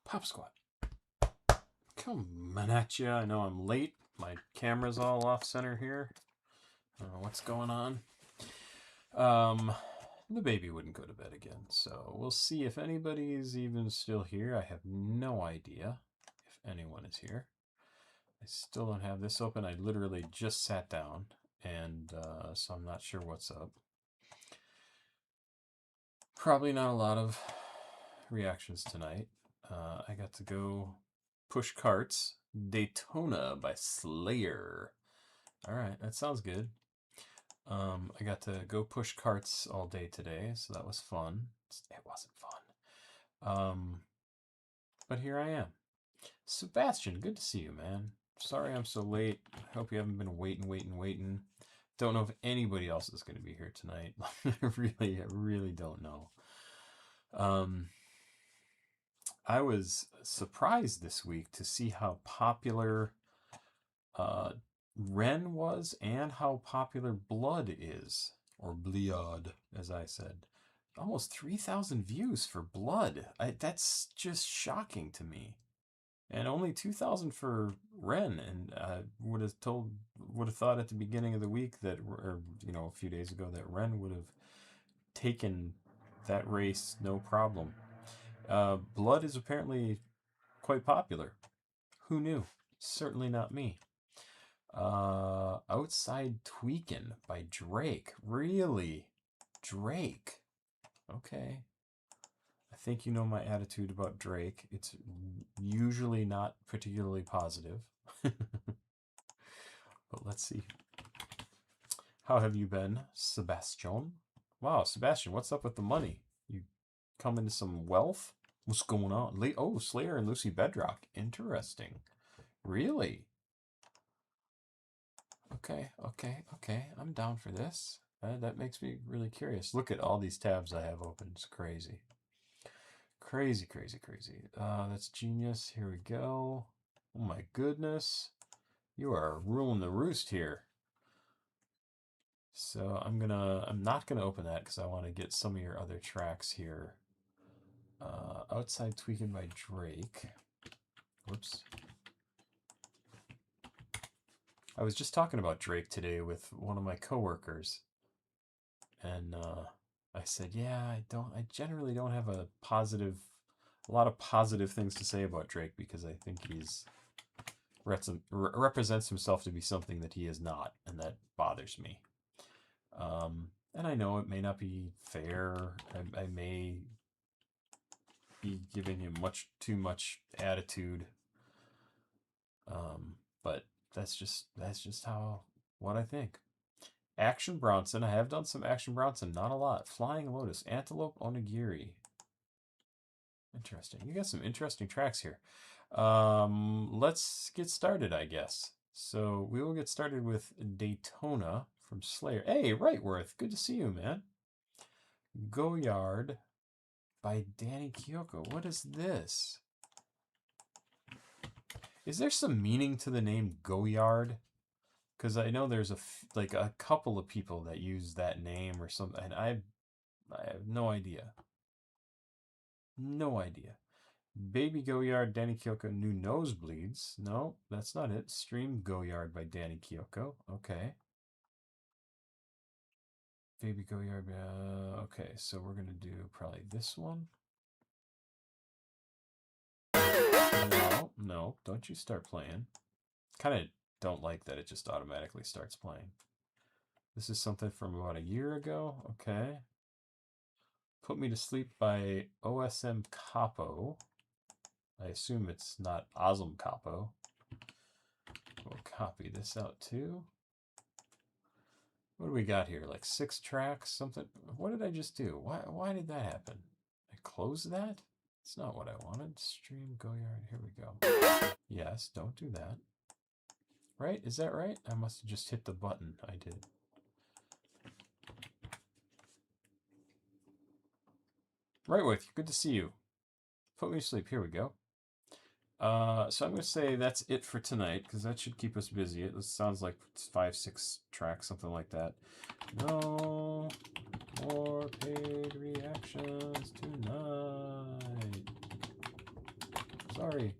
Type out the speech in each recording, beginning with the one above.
Papasquatjon. Coming at you. I know I'm late. My camera's all off center here. I don't know what's going on. The baby wouldn't go to bed again, so we'll see if anybody's even still here. I have no idea if anyone is here. I still don't have this open. I literally just sat down, and so I'm not sure what's up. Probably not a lot of reactions tonight. I got to go push carts. Daytona by Slayr. All right, that sounds good. I got to go push carts all day today, so that was fun. It wasn't fun. But here I am. Sebastian, good to see you, man. Sorry I'm so late. I hope you haven't been waiting. Don't know if anybody else is going to be here tonight. I really don't know. I was surprised this week to see how popular Ren was and how popular Blood is, or Bliad, as I said. Almost 3,000 views for Blood. That's just shocking to me. And only 2,000 for Ren, and I would have thought at the beginning of the week that, or a few days ago, that Ren would have taken that race no problem. Blood is apparently quite popular. Who knew? Certainly not me. Outside Tweakin' by Drake. Really? Drake? Okay. I think you know my attitude about Drake. It's usually not particularly positive. But let's see. How have you been, Sebastian? Wow, Sebastian, what's up with the money? You come into some wealth? What's going on? Oh, Slayr and Lucy Bedroque. Interesting. Really? Okay. I'm down for this. That makes me really curious. Look at all these tabs I have open. It's crazy. Crazy. That's genius. Here we go. Oh my goodness. You are ruling the roost here. So I'm not gonna open that because I want to get some of your other tracks here. Outside Tweaking by Drake. Whoops. I was just talking about Drake today with one of my coworkers, and I said, yeah, I generally don't have a lot of positive things to say about Drake because I think he's represents himself to be something that he is not, and that bothers me. And I know it may not be fair. I may be giving him too much attitude. But that's just what I think. Action Bronson. I have done some Action Bronson, not a lot. Flying Lotus, Antelope Onigiri. Interesting. You got some interesting tracks here. Let's get started, I guess. So we will get started with Daytona from Slayr. Hey, Rightworth, good to see you, man. Goyard by DANI KIYOKO. What is this? Is there some meaning to the name Goyard? Because I know there's a couple of people that use that name or something, and I have no idea. No idea. Baby Goyard, DANI KIYOKO, New Nosebleeds. No, that's not it. Stream Goyard by DANI KIYOKO. Okay. Baby Goyard. Okay, so we're going to do probably this one. No, don't you start playing. Kind of don't like that it just automatically starts playing. This is something from about a year ago. Okay. Put Me to Sleep by osmkapo. I assume it's not osmkapo. We'll copy this out too. What do we got here? Like 6 tracks? Something? What did I just do? Why did that happen? I closed that? It's not what I wanted. Stream Goyard. Here we go. Yes, don't do that. Right? Is that right? I must have just hit the button. I did. Rightworth, good to see you. Put Me to Sleep. Here we go. So I'm going to say that's it for tonight, because that should keep us busy. It sounds like 5-6 tracks, something like that. No more paid reactions tonight. Sorry.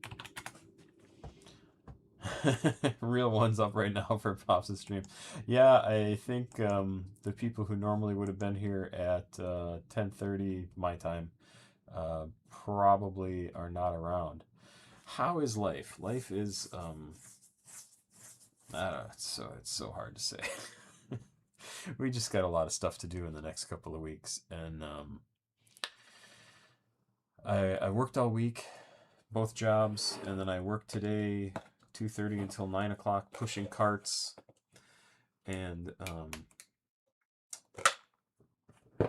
Real one's up right now for Pops' stream. Yeah, I think the people who normally would have been here at 10:30 my time probably are not around. How is life? Life is I don't know. It's so hard to say. We just got a lot of stuff to do in the next couple of weeks, and I worked all week, both jobs, and then I worked today 2:30 until 9 o'clock pushing carts. And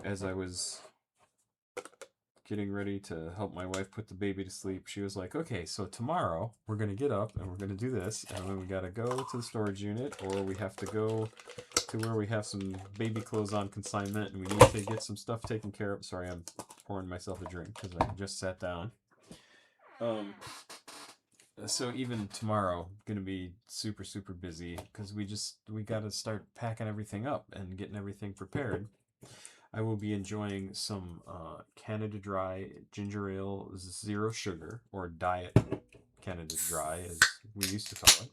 as I was getting ready to help my wife put the baby to sleep, she was like, okay, so tomorrow we're going to get up and we're going to do this, and then we got to go to the storage unit, or we have to go to where we have some baby clothes on consignment and we need to get some stuff taken care of. Sorry, I'm pouring myself a drink because I just sat down. So even tomorrow, gonna be super, super busy because we got to start packing everything up and getting everything prepared. I will be enjoying some Canada Dry ginger ale, zero sugar, or diet Canada Dry, as we used to call it.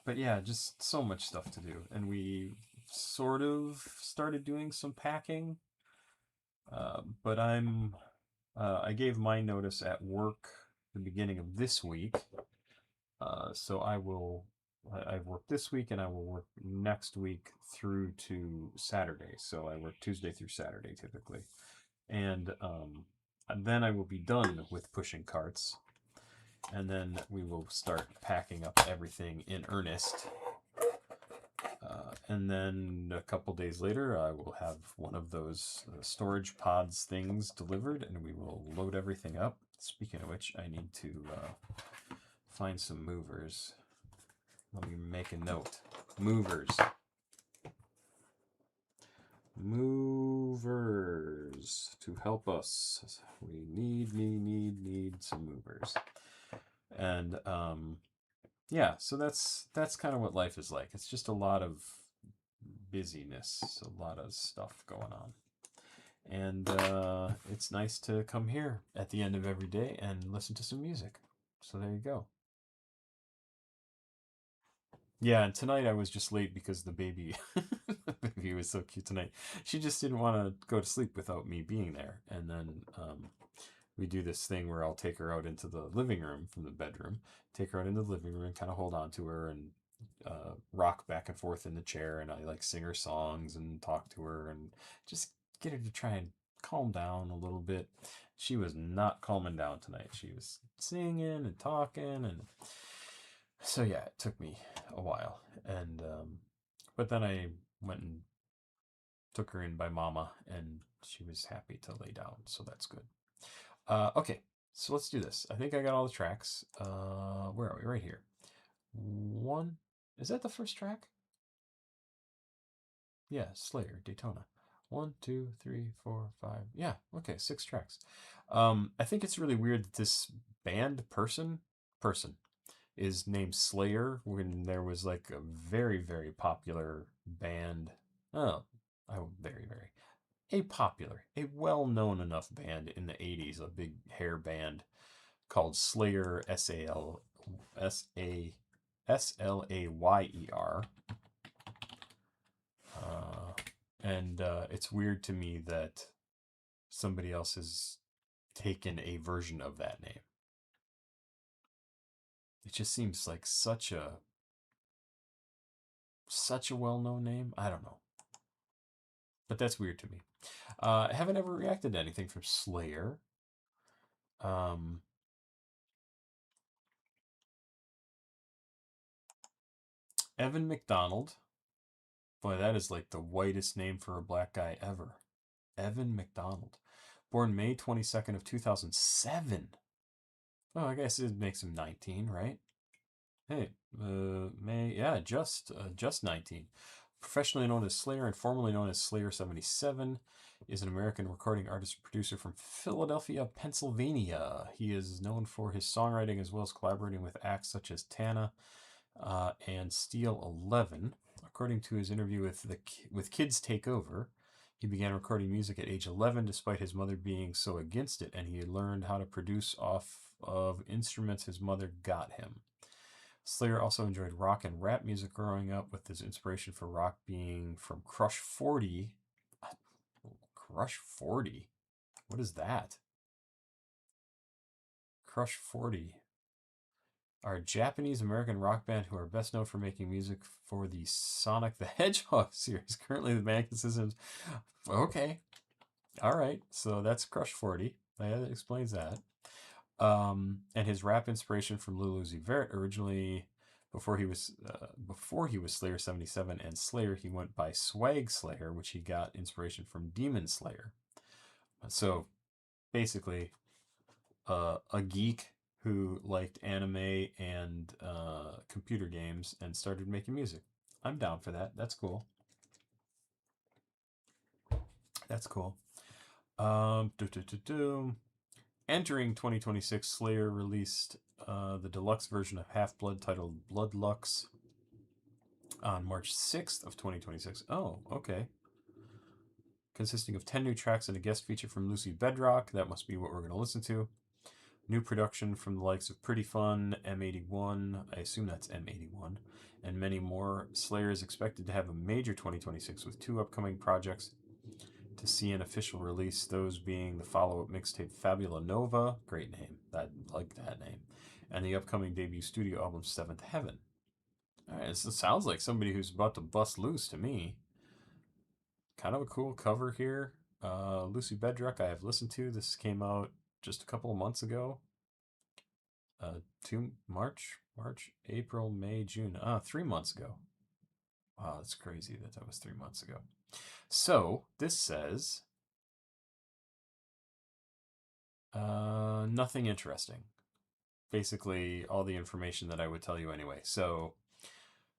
But yeah, just so much stuff to do, and we sort of started doing some packing. But I gave my notice at work the beginning of this week, so I've worked this week and I will work next week through to Saturday. So I work Tuesday through Saturday typically, and then I will be done with pushing carts, and then we will start packing up everything in earnest. And then a couple days later, I will have one of those storage pods things delivered, and we will load everything up. Speaking of which, I need to find some movers. Let me make a note. Movers. Movers to help us. We need some movers. And yeah, so that's kind of what life is like. It's just a lot of busyness, a lot of stuff going on. And it's nice to come here at the end of every day and listen to some music. So there you go. Yeah, and tonight I was just late because the baby, the baby was so cute tonight. She just didn't want to go to sleep without me being there. And then we do this thing where I'll take her out into the living room from the bedroom, take her out into the living room, kind of hold on to her and rock back and forth in the chair, and I like sing her songs and talk to her and just get her to try and calm down a little bit. She was not calming down tonight. She was singing and talking, and so yeah, it took me a while. And but then I went and took her in by Mama, and she was happy to lay down, so that's good. Okay, so let's do this. I think I got all the tracks. Where are we? Right here. One. Is that the first track? Yeah, Slayr, Daytona. 1, 2, 3, 4, 5. Yeah, okay, 6 tracks. I think it's really weird that this band person is named Slayer when there was like a very, very popular band. Oh, a well-known enough band in the 80s, a big hair band called Slayer, Slayer. And it's weird to me that somebody else has taken a version of that name. It just seems like such a well-known name. I don't know. But that's weird to me. I haven't ever reacted to anything from Slayer. Evan McDonald. Boy, that is like the whitest name for a black guy ever. Evan McDonald. Born May 22nd of 2007. Oh, I guess it makes him 19, right? Hey, just 19. Professionally known as Slayer and formerly known as Slayer 77, is an American recording artist and producer from Philadelphia, Pennsylvania. He is known for his songwriting as well as collaborating with acts such as Tana and Steel 11. According to his interview with Kids Take Over, He began recording music at age 11 despite his mother being so against it, and he learned how to produce off of instruments his mother got him. Slayr also enjoyed rock and rap music growing up, with his inspiration for rock being from Crush 40. Crush 40? What is that? Crush 40 are a Japanese-American rock band who are best known for making music for the Sonic the Hedgehog series. Currently, the band consists of... Okay. All right. So that's Crush 40. That explains that. And his rap inspiration from Lil Uzi Vert. Originally, before he was Slayr 77 and Slayr, he went by Swag Slayer, which he got inspiration from Demon Slayer. So basically, a geek who liked anime and computer games and started making music. I'm down for that. That's cool. That's cool. Entering 2026, Slayr released the deluxe version of Half-Blood titled Blood Lux on March 6th of 2026. Oh, okay. Consisting of 10 new tracks and a guest feature from Lucy Bedroque. That must be what we're going to listen to. New production from the likes of Pretty Fun, M81, I assume that's M81, and many more. Slayr is expected to have a major 2026 with 2 upcoming projects to see an official release, those being the follow-up mixtape Fabula Nova, great name, I like that name, and the upcoming debut studio album Seventh Heaven. All right, this sounds like somebody who's about to bust loose to me. Kind of a cool cover here. Lucy Bedroque I have listened to. This came out just a couple of months ago. March, April, May, June. 3 months ago. Wow, that's crazy that was 3 months ago. So this says nothing interesting. Basically, all the information that I would tell you anyway. So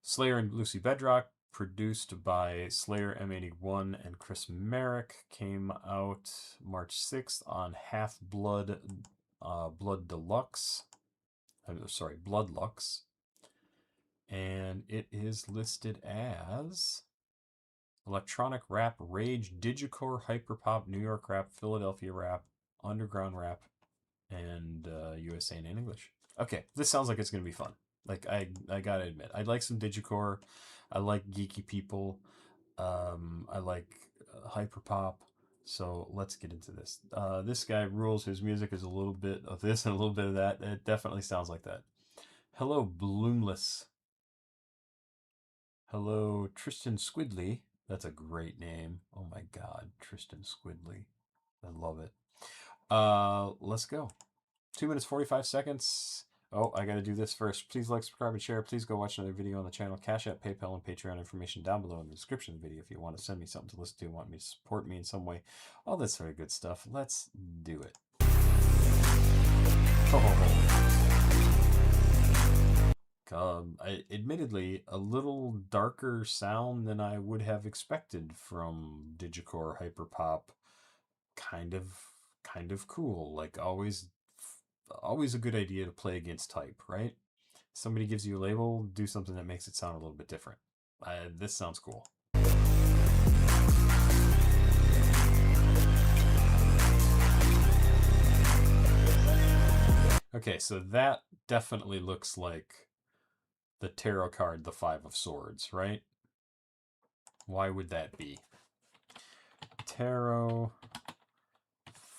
Slayr and Lucy Bedroque, produced by Slayr, M81, and Chris Merrick, came out March 6th on Half-Blood Blood Deluxe. Sorry, Blood Lux. And it is listed as electronic rap, rage, digicore, hyperpop, New York rap, Philadelphia rap, underground rap, and USA and English. Okay, this sounds like it's going to be fun. Like, I gotta admit, I like some digicore. I like geeky people. I like hyperpop. So let's get into this. This guy rules. His music is a little bit of this and a little bit of that. It definitely sounds like that. Hello, Bloomless. Hello, Tristan Squidley. That's a great name. Oh my God, Tristan Squidley. I love it. Let's go. 2 minutes, 45 seconds. Oh, I got to do this first. Please like, subscribe, and share. Please go watch another video on the channel. CashApp, PayPal, and Patreon information down below in the description of the video if you want to send me something to listen to, want me to support me in some way. All that sort of good stuff. Let's do it. Admittedly, a little darker sound than I would have expected from digicore, hyperpop. Kind of cool. Like, always a good idea to play against type, right? Somebody gives you a label, do something that makes it sound a little bit different. This sounds cool. Okay, so that definitely looks like the tarot card, the Five of Swords, right? Why would that be? Tarot,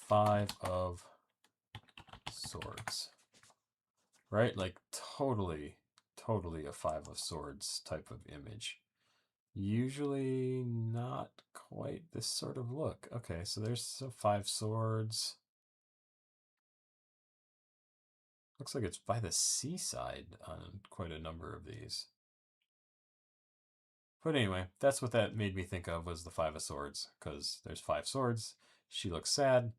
Five of Swords, right? Like totally a Five of Swords type of image. Usually not quite this sort of look. Okay, so there's a Five Swords. Looks like it's by the seaside on quite a number of these. But anyway, that's what that made me think of, was the Five of Swords, because there's 5 swords. She looks sad,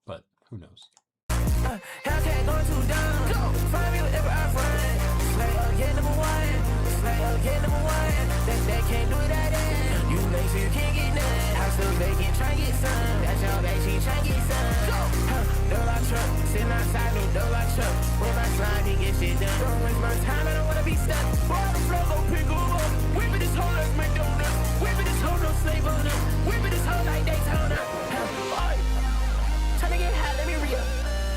but who knows? Hellcat going too down. Go. Find me whatever I find. Slayr, get number 1. Slayr, get number 1. That can't do it at end. You make sure you can't get none. House so vacant, try get some. That's your baby, she try get some. Go. Double lock truck. Sitting outside, no double lock truck. When I slide, he get shit done. Don't waste my time, I don't wanna be stuck. Boy, the flow, go pick 'em up. Whip it, this whole let's make donuts. Whipping this hoe, no slave on her. Whipping this hoe like Daytona. Tryna get high, let me re-up.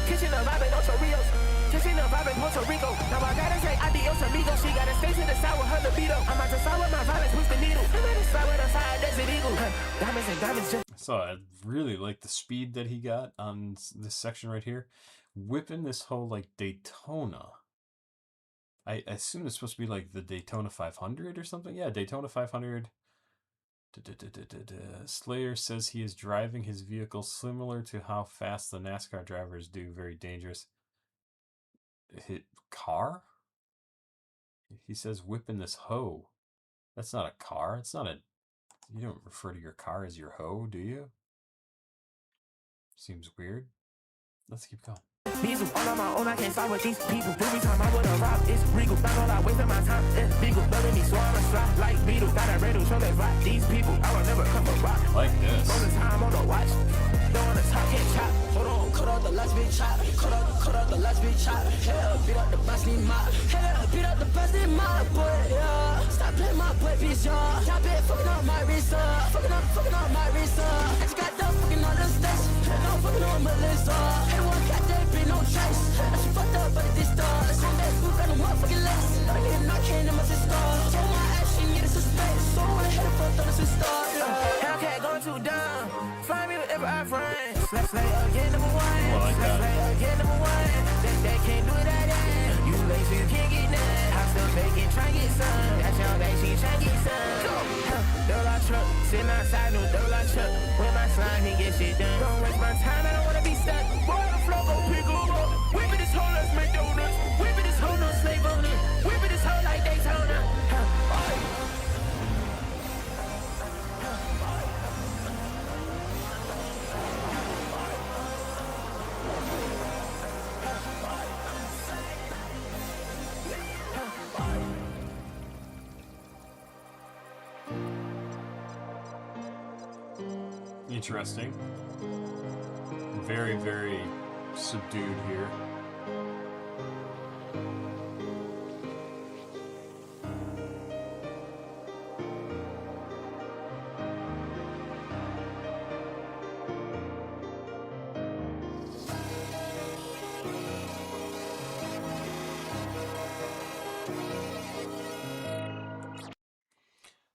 Kitchen up, I've been on Chorrillos. Kitchen up, I've been Puerto Rico. Now I gotta say adios amigo. She gotta stay to the side with her libido. I'm about to slide with my violence, push the needle. I'm about to slide with a fire desert eagle. Diamonds and diamonds just. So I really like the speed that he got on this section right here. Whipping this whole like Daytona. I assume it's supposed to be like the Daytona 500 or something. Yeah, Daytona 500. Slayr says he is driving his vehicle similar to how fast the NASCAR drivers do. Very dangerous. Hit car? He says whipping this hoe. That's not a car. It's not a... You don't refer to your car as your hoe, do you? Seems weird. Let's keep going. Diesel, all on my own, I can't stop with these people. Every time I would rob, it's regal. Not gonna lie, wasting my time, it's legal. Loving me, so I'ma slide like Beetle. Got a radio show that rock these people. I will never come rock. Like this. All the time on the watch. Don't wanna talk, can't chop. Hold on, cut out the last big chop. Cut out the last big chop. Hell, beat up the bus, need mop. Hell, beat up the bus, need mop. Boy, yeah. Stop playing my boy, bitch, y'all. Stop it, fucking on my wrist, fucking on my wrist, I just got done fucking on the station. Now fucking on Melissa. Hey, one got that bitch, no trace. I just fucked up, but this star. Let's come back, we got a motherfucking less. I need a knock, can't in my sister. Told my ass, she needed some space. So I wanna hit her for throw some stars. Hellcat going too dumb. Find me wherever I run. Slay again, number one. Slay again, number one. They can't do it at end. You lazy, you can't get none. I still making, try get some. That's your baby, she try get some. Double our truck, sitting outside, no double our truck. With my slime, he get shit done. Don't waste my time, I don't wanna be stuck. Boy, the flow go pick up. Whipping this hoe, let's make donuts. Whipping this hoe, no slave on it. Whipping this hoe like Daytona. Interesting. Very, very subdued here.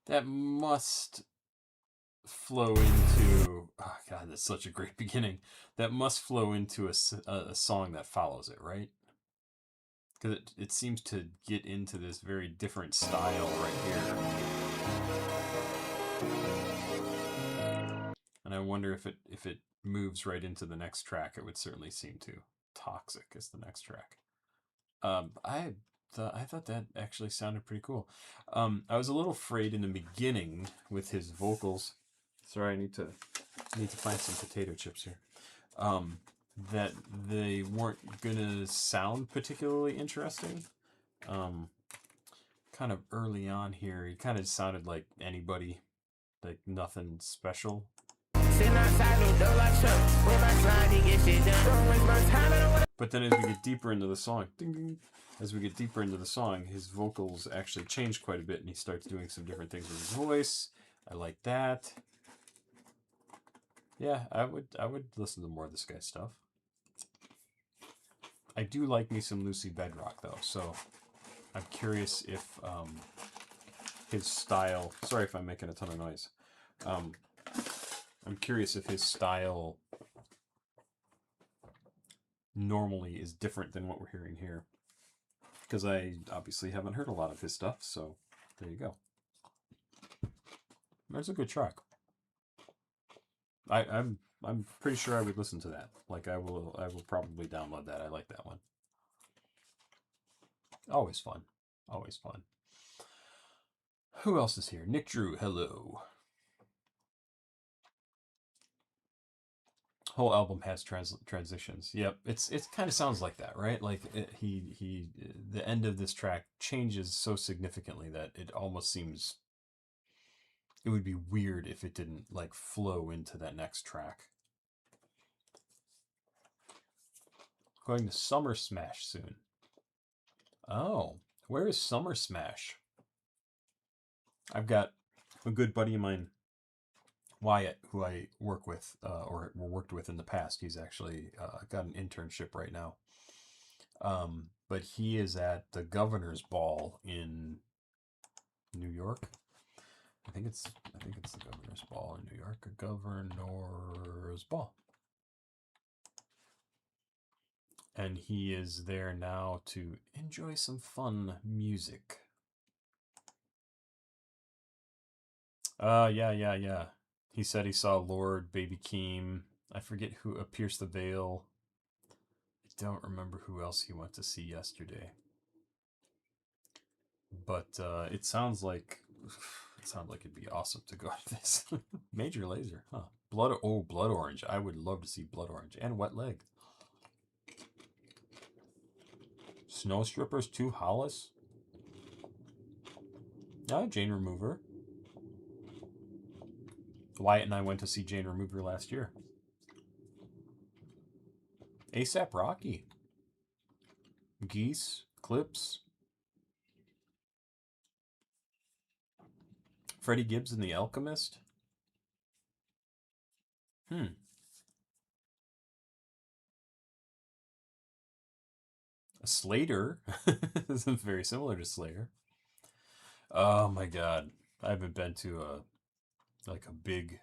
That must flow into... Oh, God, that's such a great beginning. That must flow into a song that follows it, right? Because it seems to get into this very different style right here. And I wonder if it moves right into the next track. It would certainly seem to. Toxic is the next track. I thought that actually sounded pretty cool. I was a little afraid in the beginning with his vocals. Sorry, I need to find some potato chips here. That they weren't gonna sound particularly interesting. Kind of early on here, he kind of sounded like anybody, like nothing special. But then as we get deeper into the song, ding, ding, as we get deeper into the song, his vocals actually change quite a bit, and he starts doing some different things with his voice. I like that. Yeah, I would listen to more of this guy's stuff. I do like me some Lucy Bedroque though, so I'm curious if his style. Sorry if I'm making a ton of noise. I'm curious if his style normally is different than what we're hearing here, because I obviously haven't heard a lot of his stuff. So there you go. That's a good track. I'm pretty sure I would listen to that. Like I will probably download that. I like that one. Always fun. Always fun. Who else is here? Nick Drew, hello. Whole album has transitions. Yep, it kind of sounds like that, right? Like the end of this track changes so significantly that it almost seems it would be weird if it didn't like flow into that next track. Going to Summer Smash soon. Oh, where is Summer Smash? I've got A good buddy of mine, Wyatt, who I work with or worked with in the past. He's actually got an internship right now. But he is at the governor's ball in New York. I think it's the governor's ball in New York. A governor's ball. And he is there now to enjoy some fun music. Yeah. He said he saw Lord, Baby Keem. I forget who, Pierce the Veil. I don't remember who else he went to see yesterday. But it sounds like it'd be awesome to go to this. Major Lazer, huh? Blood Orange. I would love to see Blood Orange and Wet Leg. Snow Strippers 2 Hollis. Jane Remover. Wyatt and I went to see Jane Remover last year. ASAP Rocky. Geese. Clips. Freddie Gibbs and the Alchemist. A Slater. This is very similar to Slayer. Oh my god. I haven't been to a big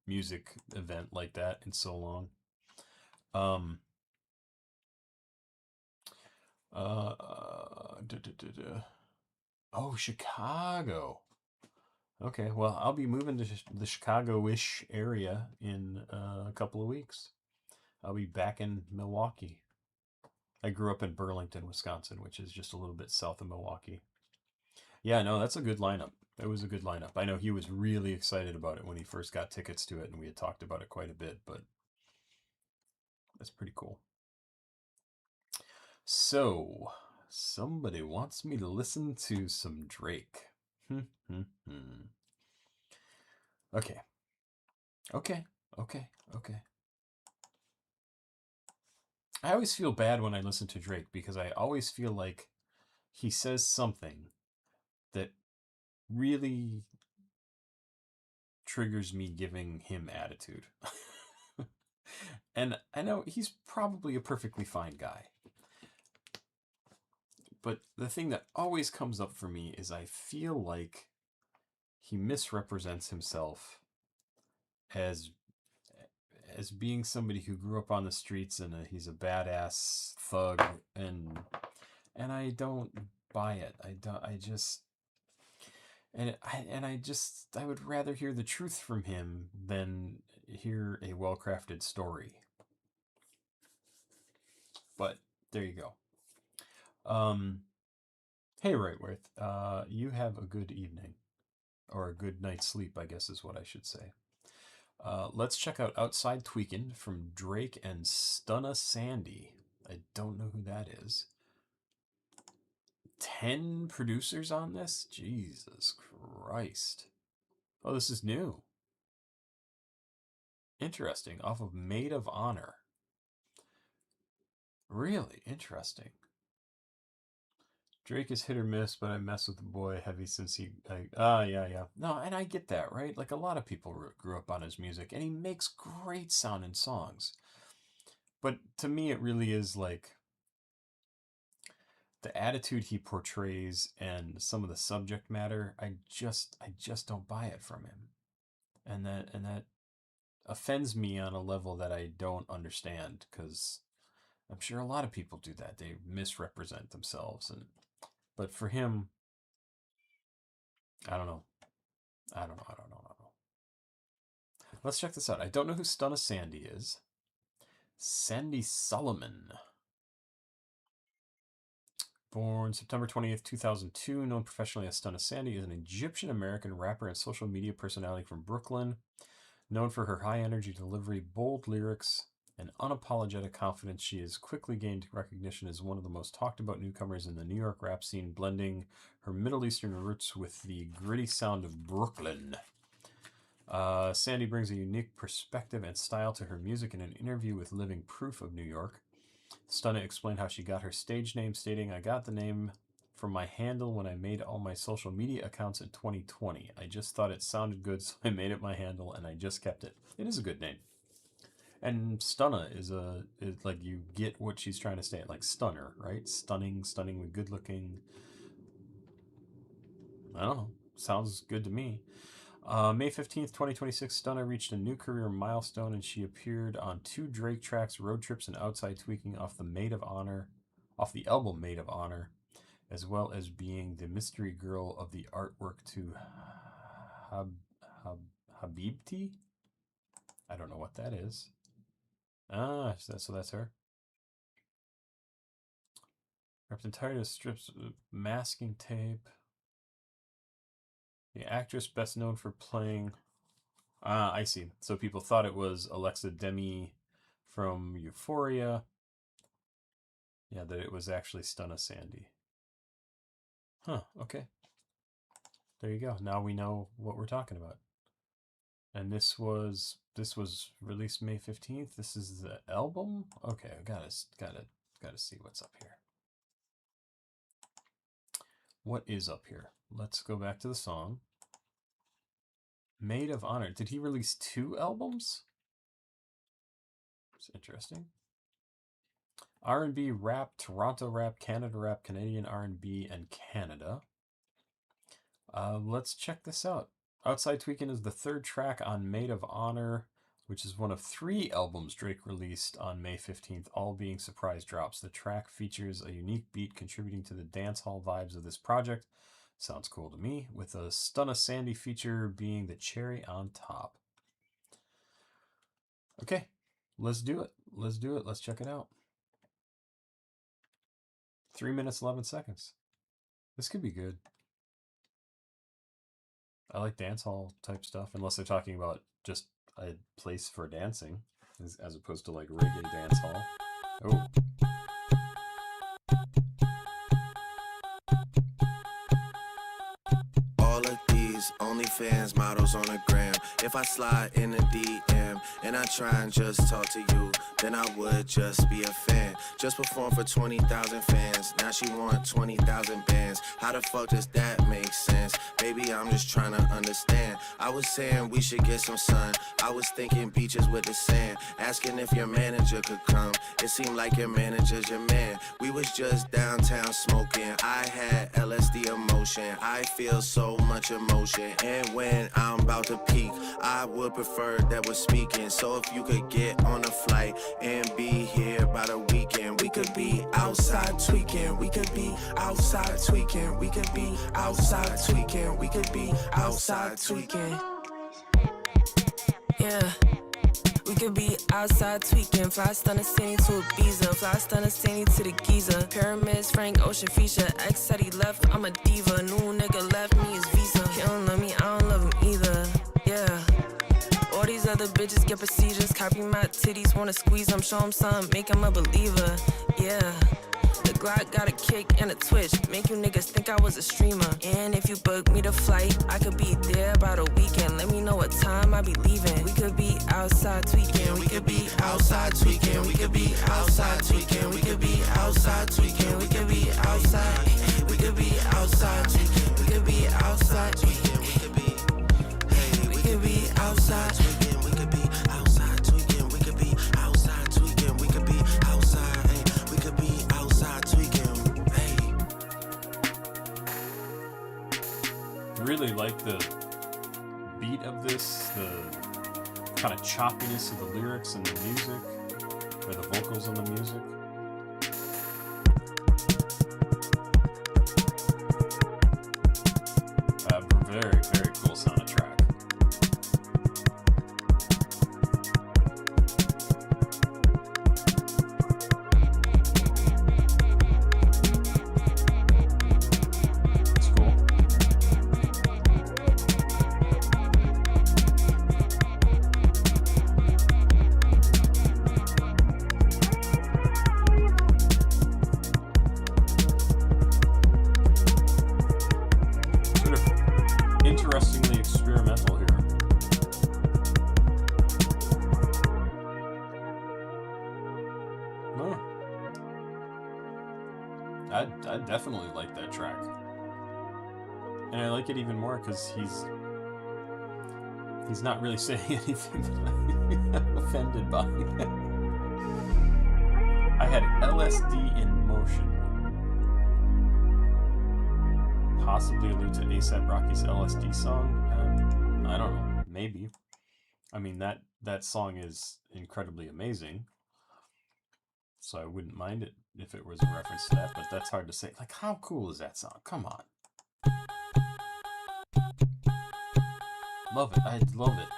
music event like that in so long. Oh, Chicago. Okay, well, I'll be moving to the Chicago-ish area in a couple of weeks. I'll be back in Milwaukee. I grew up in Burlington, Wisconsin, which is just a little bit south of Milwaukee. Yeah, no, that's a good lineup. It was a good lineup. I know he was really excited about it when he first got tickets to it, and we had talked about it quite a bit, but that's pretty cool. So, somebody wants me to listen to some Drake. Okay. I always feel bad when I listen to Drake because I always feel like he says something that really triggers me giving him attitude. And I know he's probably a perfectly fine guy. But the thing that always comes up for me is I feel like he misrepresents himself as being somebody who grew up on the streets and he's a badass thug, and I don't buy it. I would rather hear the truth from him than hear a well-crafted story. But there you go. Hey, Rightworth, you have a good evening, or a good night's sleep, I guess is what I should say. Let's check out Outside Tweakin' from Drake and Stunna Sandy. I don't know who that is. 10 producers on this? Jesus Christ. Oh, this is new. Interesting. Off of Maid of Honor. Really interesting. Drake is hit or miss, but I mess with the boy heavy since yeah. No, and I get that, right? Like a lot of people grew up on his music, and he makes great sounding songs. But to me, it really is like the attitude he portrays and some of the subject matter. I just don't buy it from him, and that offends me on a level that I don't understand, because I'm sure a lot of people do that. They misrepresent themselves, but for him, I don't know. Let's check this out. I don't know who Stunna Sandy is. Sandy Solomon. Born September 20th, 2002, known professionally as Stunna Sandy, is an Egyptian-American rapper and social media personality from Brooklyn. Known for her high-energy delivery, bold lyrics, and unapologetic confidence, she has quickly gained recognition as one of the most talked-about newcomers in the New York rap scene, blending her Middle Eastern roots with the gritty sound of Brooklyn. Sandy brings a unique perspective and style to her music. In an interview with Living Proof of New York, Stunna explained how she got her stage name, stating, "I got the name from my handle when I made all my social media accounts in 2020. I just thought it sounded good, so I made it my handle, and I just kept it. It is a good name. And Stunna is like, you get what she's trying to say, like stunner, right? Stunning, stunningly good looking. I don't know. Sounds good to me. May 15th, 2026, Stunna reached a new career milestone, and she appeared on 2 Drake tracks, Road Trips and Outside Tweaking, off the album Maid of Honor, as well as being the mystery girl of the artwork to Habibti. I don't know what that is. Ah, so that's her. Wrapped entirely of strips of masking tape. The actress best known for playing... Ah, I see. So people thought it was Alexa Demi from Euphoria. Yeah, that it was actually Stunna Sandy. Huh, okay. There you go. Now we know what we're talking about. And this was released May 15th. This is the album? Okay, I gotta see what's up here. What is up here? Let's go back to the song. Maid of Honor. Did he release 2 albums? It's interesting. R&B rap, Toronto rap, Canada rap, Canadian R&B, and Canada. Let's check this out. Outside Tweaking is the 3rd track on Maid of Honor, which is one of 3 albums Drake released on May 15th, all being surprise drops. The track features a unique beat contributing to the dancehall vibes of this project. Sounds cool to me, with a Stunna Sandy feature being the cherry on top. Okay, let's do it. Let's check it out. 3 minutes, 11 seconds. This could be good. I like dancehall type stuff, unless they're talking about just a place for dancing, as opposed to like reggae dancehall. Oh. All of these OnlyFans models on the gram. If I slide in the DM and I try and just talk to you, then I would just be a fan. Just perform for 20,000 fans. Now she want 20,000 bands. How the fuck does that make sense? Baby, I'm just trying to understand. I was saying we should get some sun. I was thinking beaches with the sand. Asking if your manager could come. It seemed like your manager's your man. We was just downtown smoking. I had LSD emotion. I feel so much emotion. And when I'm about to peak, I would prefer that we're speaking. So if you could get on a flight and be here by the weekend, we could be outside tweaking. We could be outside tweaking. We could be outside tweaking. We could be outside tweaking. Yeah. We could be outside tweaking, fly Stunna Sandy to Ibiza, fly Stunna Sandy to the Giza. Pyramids, Frank Ocean feature. Ex said he left, I'm a diva. New nigga left me his visa. He don't love me, I don't love him either. Yeah. All these other bitches get procedures. Copy my titties, wanna squeeze them, show them something, make him a believer. Yeah. The Glock got a kick and a twitch, make you niggas think I was a streamer. And if you book me the flight, I could be there about a weekend. Let me know what time I be leaving. We could be outside tweaking. We could be outside tweaking. We could be outside tweaking. We could be outside tweaking. We could be outside. We could be outside tweaking. We could be outside tweaking. We could be. Hey, we could be outside tweaking. We could be outside tweaking. We could be outside tweaking. We could be outside. We could be outside tweaking. Hey. Really like the beat of this, the kind of choppiness of the lyrics and the music, or the vocals and the music. Very, very cool sounding track. It's cool. I definitely like that track. And I like it even more because he's not really saying anything that I'm offended by. I had LSD in motion. Possibly allude to A$AP Rocky's LSD song. I don't know. Maybe. I mean, that song is incredibly amazing. So I wouldn't mind it if it was a reference to that, but that's hard to say. Like, how cool is that song? Come on. Love it. I love it.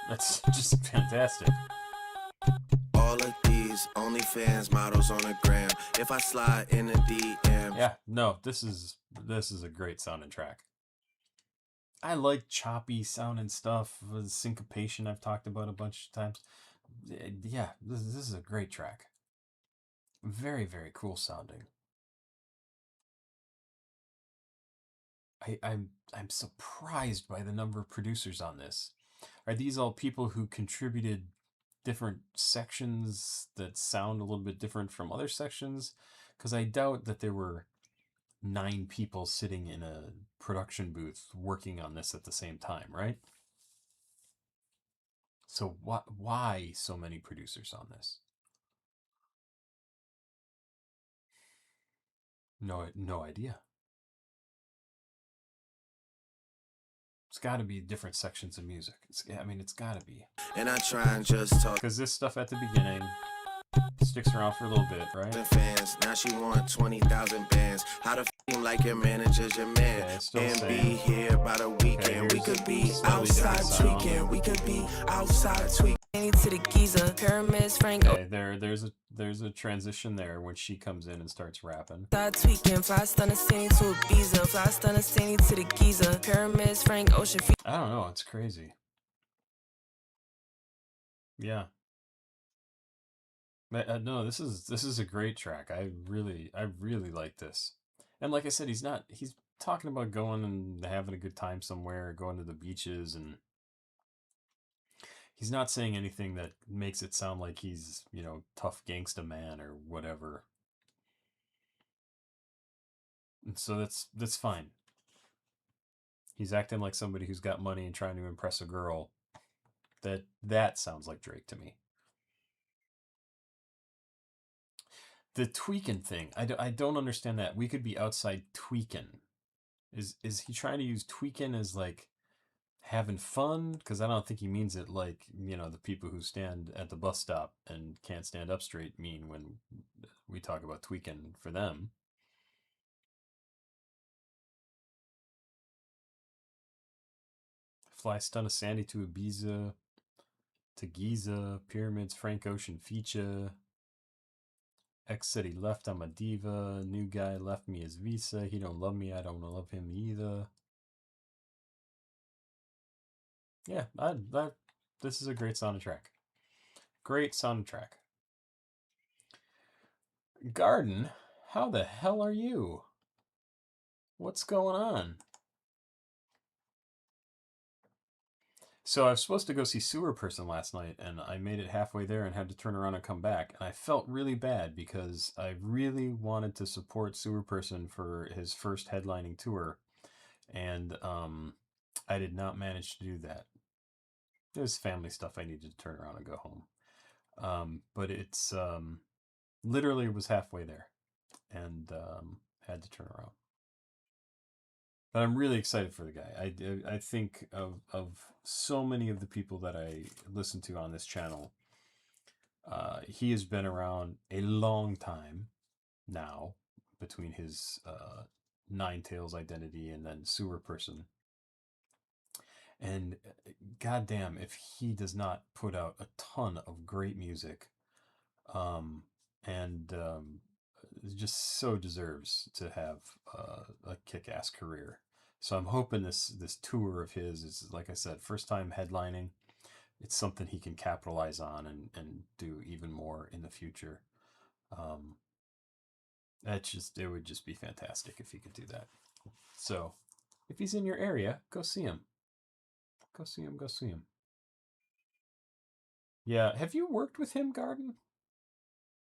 That's just fantastic. All of these OnlyFans models on the gram. If I slide in the DM. Yeah, no, this is a great sounding track. I like choppy sounding stuff, syncopation I've talked about a bunch of times. Yeah, this is a great track. Very, very cool sounding. I'm surprised by the number of producers on this. Are these all people who contributed different sections that sound a little bit different from other sections? Because I doubt that there were 9 people sitting in a production booth working on this at the same time, right? So why so many producers on this? No idea. It's got to be different sections of music. I mean, it's got to be. And I try and just talk. Because this stuff at the beginning sticks around for a little bit, right? Fans. Now she want 20,000 bands. How the f***ing like your manager's your man? Okay, and be here by the weekend. Okay, we could be outside tweaking. We could be outside tweaking. To the Giza, pyramids, Frank. Okay, there's a transition there when she comes in and starts rapping. Start tweaking, fly Stunna city to Ibiza, fly Stunna city to the Giza, pyramids, Frank Ocean. I don't know, it's crazy. Yeah. But, no, this is a great track. I really like this. And like I said, he's talking about going and having a good time somewhere, going to the beaches, and he's not saying anything that makes it sound like he's, tough gangsta man or whatever. And so that's fine. He's acting like somebody who's got money and trying to impress a girl. That sounds like Drake to me. The tweaking thing, I don't understand that. We could be outside tweaking. Is he trying to use tweaking as like having fun? Because I don't think he means it like, the people who stand at the bus stop and can't stand up straight mean when we talk about tweaking for them. Fly Stunna Sandy to Ibiza, to Giza, Pyramids, Frank Ocean feature. Ex said he left, I'm a diva. New guy left me his visa. He don't love me, I don't love him either. Yeah, this is a great soundtrack. Great soundtrack. Garden, how the hell are you? What's going on? So I was supposed to go see Sewer Person last night, and I made it halfway there and had to turn around and come back. And I felt really bad because I really wanted to support Sewer Person for his first headlining tour, and I did not manage to do that. There's family stuff I needed to turn around and go home. But it's literally was halfway there, and had to turn around. But I'm really excited for the guy. I think of so many of the people that I listen to on this channel. He has been around a long time now, between his Nine Tails identity and then Sewer Person. And goddamn, if he does not put out a ton of great music, and just so deserves to have a kick-ass career. So I'm hoping this tour of his is, like I said, first time headlining. It's something he can capitalize on and do even more in the future. It would just be fantastic if he could do that. So if he's in your area, go see him. Go see him. Yeah, have you worked with him, Garden?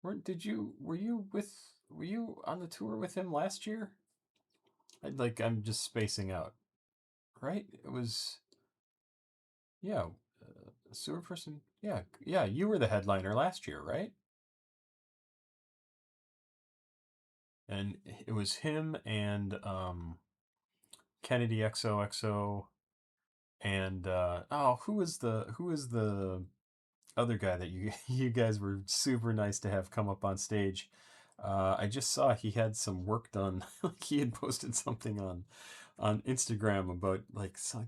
Were you with were you on the tour with him last year? I'm just spacing out, right? It was, yeah, sewer person. Yeah, yeah, you were the headliner last year, right? And it was him and Kennedy XOXO and who was the other guy that you you guys were super nice to have come up on stage? I just saw he had some work done. Like he had posted something on Instagram about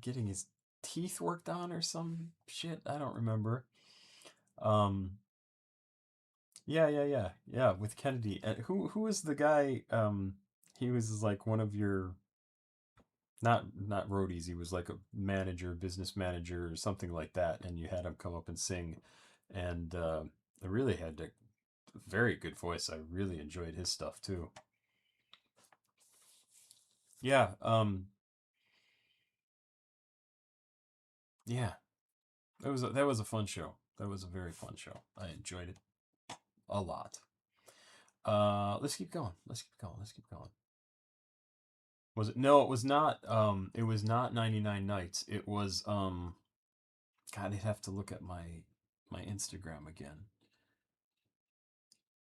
getting his teeth worked on or some shit. I don't remember. Um, yeah, with Kennedy. And who was the guy? He was like one of your not roadies. He was like a manager, business manager, or something like that. And you had him come up and sing, and I really had a very good voice. I really enjoyed his stuff too. Yeah, yeah. That was a fun show. That was a very fun show. I enjoyed it a lot. Let's keep going. Let's keep going. Let's keep going. Was it? No, it was not. It was not 99 Nights. It was. God, I'd have to look at my Instagram again.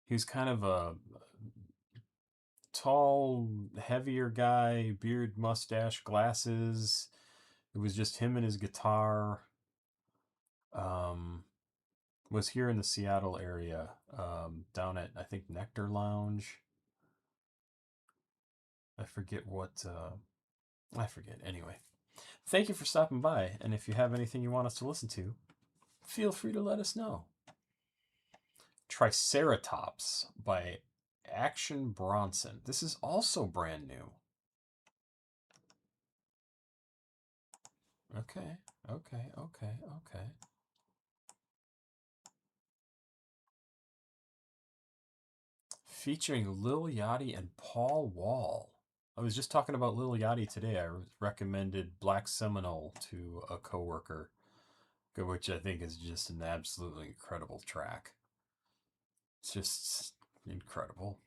He was kind of a tall, heavier guy, beard, mustache, glasses. It was just him and his guitar. Was here in the Seattle area, down at, I think, Nectar Lounge. I forget what, I forget. Anyway, thank you for stopping by. And if you have anything you want us to listen to, feel free to let us know. Triceratops by Action Bronson. This is also brand new. Okay. Featuring Lil Yachty and Paul Wall. I was just talking about Lil Yachty today. I recommended Black Seminole to a coworker, which I think is just an absolutely incredible track. It's just incredible.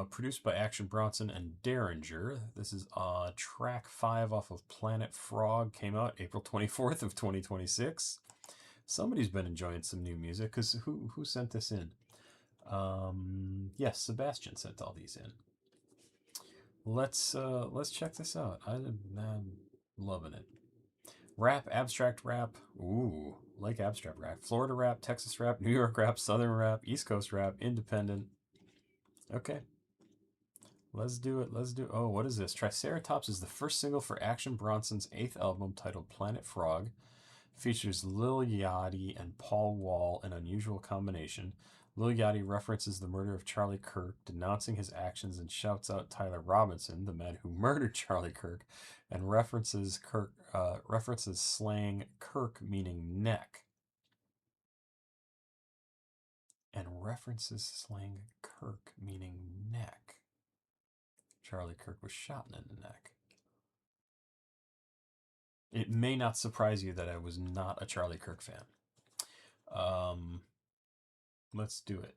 Produced by Action Bronson and Derringer. This is track 5 off of Planet Frog. Came out April 24th of 2026. Somebody's been enjoying some new music, because who sent this in? Yes, Sebastian sent all these in. Let's check this out. I'm loving it. Rap, abstract rap. Ooh, like abstract rap. Florida rap, Texas rap, New York rap, Southern rap, East Coast rap, independent. Okay. Let's do it. Oh, what is this? Triceratops is the first single for Action Bronson's 8th album titled Planet Frog. Features Lil Yachty and Paul Wall, an unusual combination. Lil Yachty references the murder of Charlie Kirk, denouncing his actions, and shouts out Tyler Robinson, the man who murdered Charlie Kirk, and references slang Kirk meaning neck. Charlie Kirk was shot in the neck. It may not surprise you that I was not a Charlie Kirk fan. Let's do it.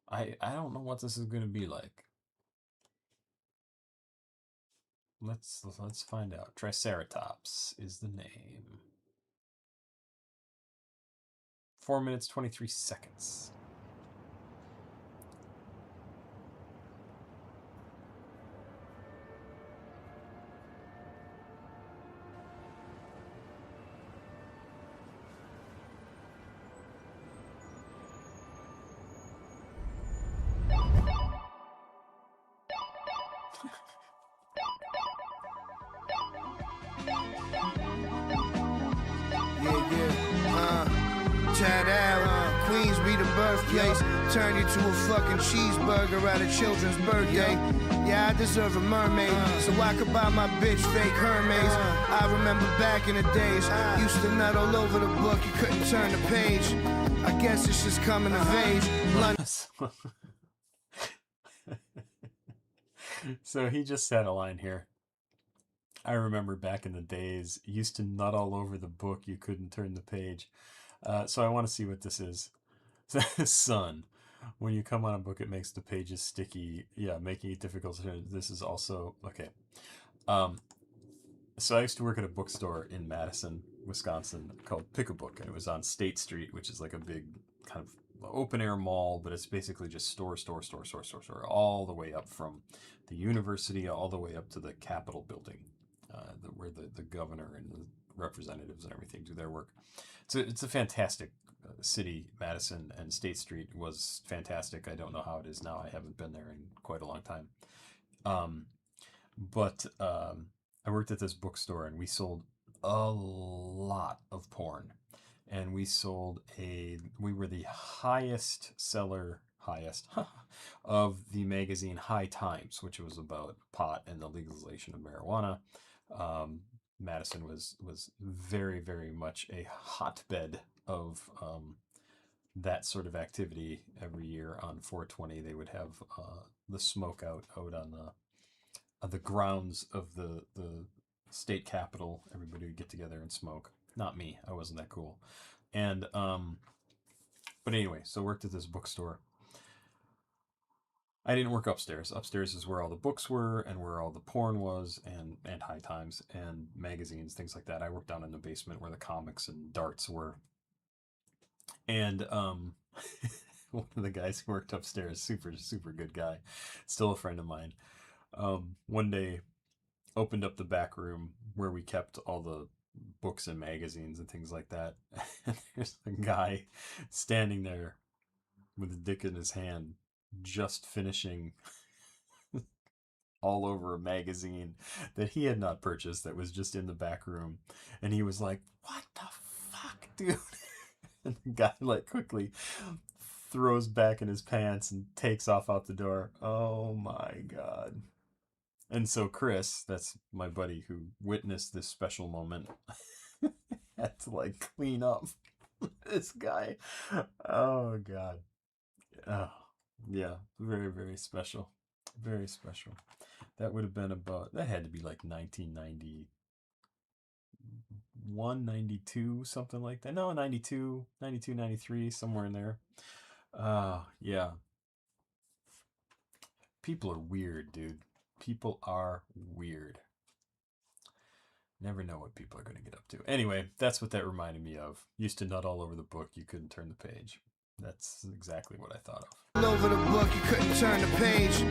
I don't know what this is going to be like. Let's find out. Triceratops is the name. 4 minutes 23 seconds. Queens be the birthplace. Turn you to a fucking cheeseburger at a children's birthday. Yeah, I deserve a mermaid, so I could buy my bitch fake Hermes. I remember back in the days, used to nut all over the book, you couldn't turn the page. I guess it's just coming of age. So he just said a line here. I remember back in the days, used to nut all over the book, you couldn't turn the page. So I want to see what this is. Son, When you come on a book, it makes the pages sticky. Yeah, making it difficult. This is also okay. So I used to work at a bookstore in Madison, Wisconsin, called Pick a Book, and it was on State Street, which is like a big kind of open air mall, but it's basically just store, all the way up from the university, all the way up to the Capitol building, where the governor and the representatives and everything do their work. So it's a fantastic city, Madison, and State Street was fantastic. I don't know how it is now. I haven't been there in quite a long time. But I worked at this bookstore, and we sold a lot of porn. And we were the highest seller, of the magazine High Times, which was about pot and the legalization of marijuana. Madison was very, very much a hotbed of that sort of activity. Every year on 420, they would have the smoke out on the grounds of the state capitol. Everybody would get together and smoke. Not me. I wasn't that cool. And but anyway, so I worked at this bookstore. I didn't work upstairs. Upstairs is where all the books were and where all the porn was, and High Times and magazines, things like that. I worked down in the basement where the comics and darts were. And one of the guys who worked upstairs, super good guy, still a friend of mine, one day opened up the back room where we kept all the books and magazines and things like that. And there's a guy standing there with a dick in his hand, just finishing all over a magazine that he had not purchased, that was just in the back room. And he was like, "What the fuck, dude?" And the guy like quickly throws back in his pants and takes off out the door. Oh my God. And so Chris, that's my buddy who witnessed this special moment, had to like clean up this guy. Oh God. Oh yeah, very, very special. Very special. That would have been that had to be like 1991, 92, something like that. No, 92, 93, somewhere in there. Yeah. People are weird, dude. People are weird. Never know what people are going to get up to. Anyway, that's what that reminded me of. Used to nut all over the book. You couldn't turn the page. That's exactly what I thought of. All over the book, you couldn't turn the page.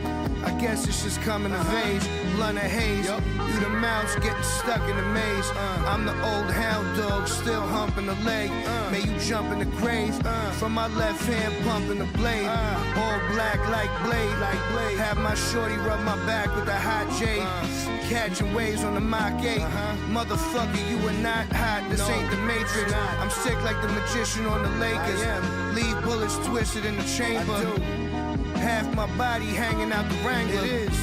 I guess it's just coming of age. Blunt of haze. You the mouse getting stuck in the maze. I'm the old hound dog, still humping the leg. May you jump in the grave. From my left hand pumping the blade. All black like blade. Have my shorty rub my back with a hot jade. Catching waves on the Mach 8. Motherfucker, you are not hot. This ain't the Matrix. I'm sick like the magician on the Lakers. Leave bullets twisted in the chamber. Half my body hanging out the Wrangler. It is.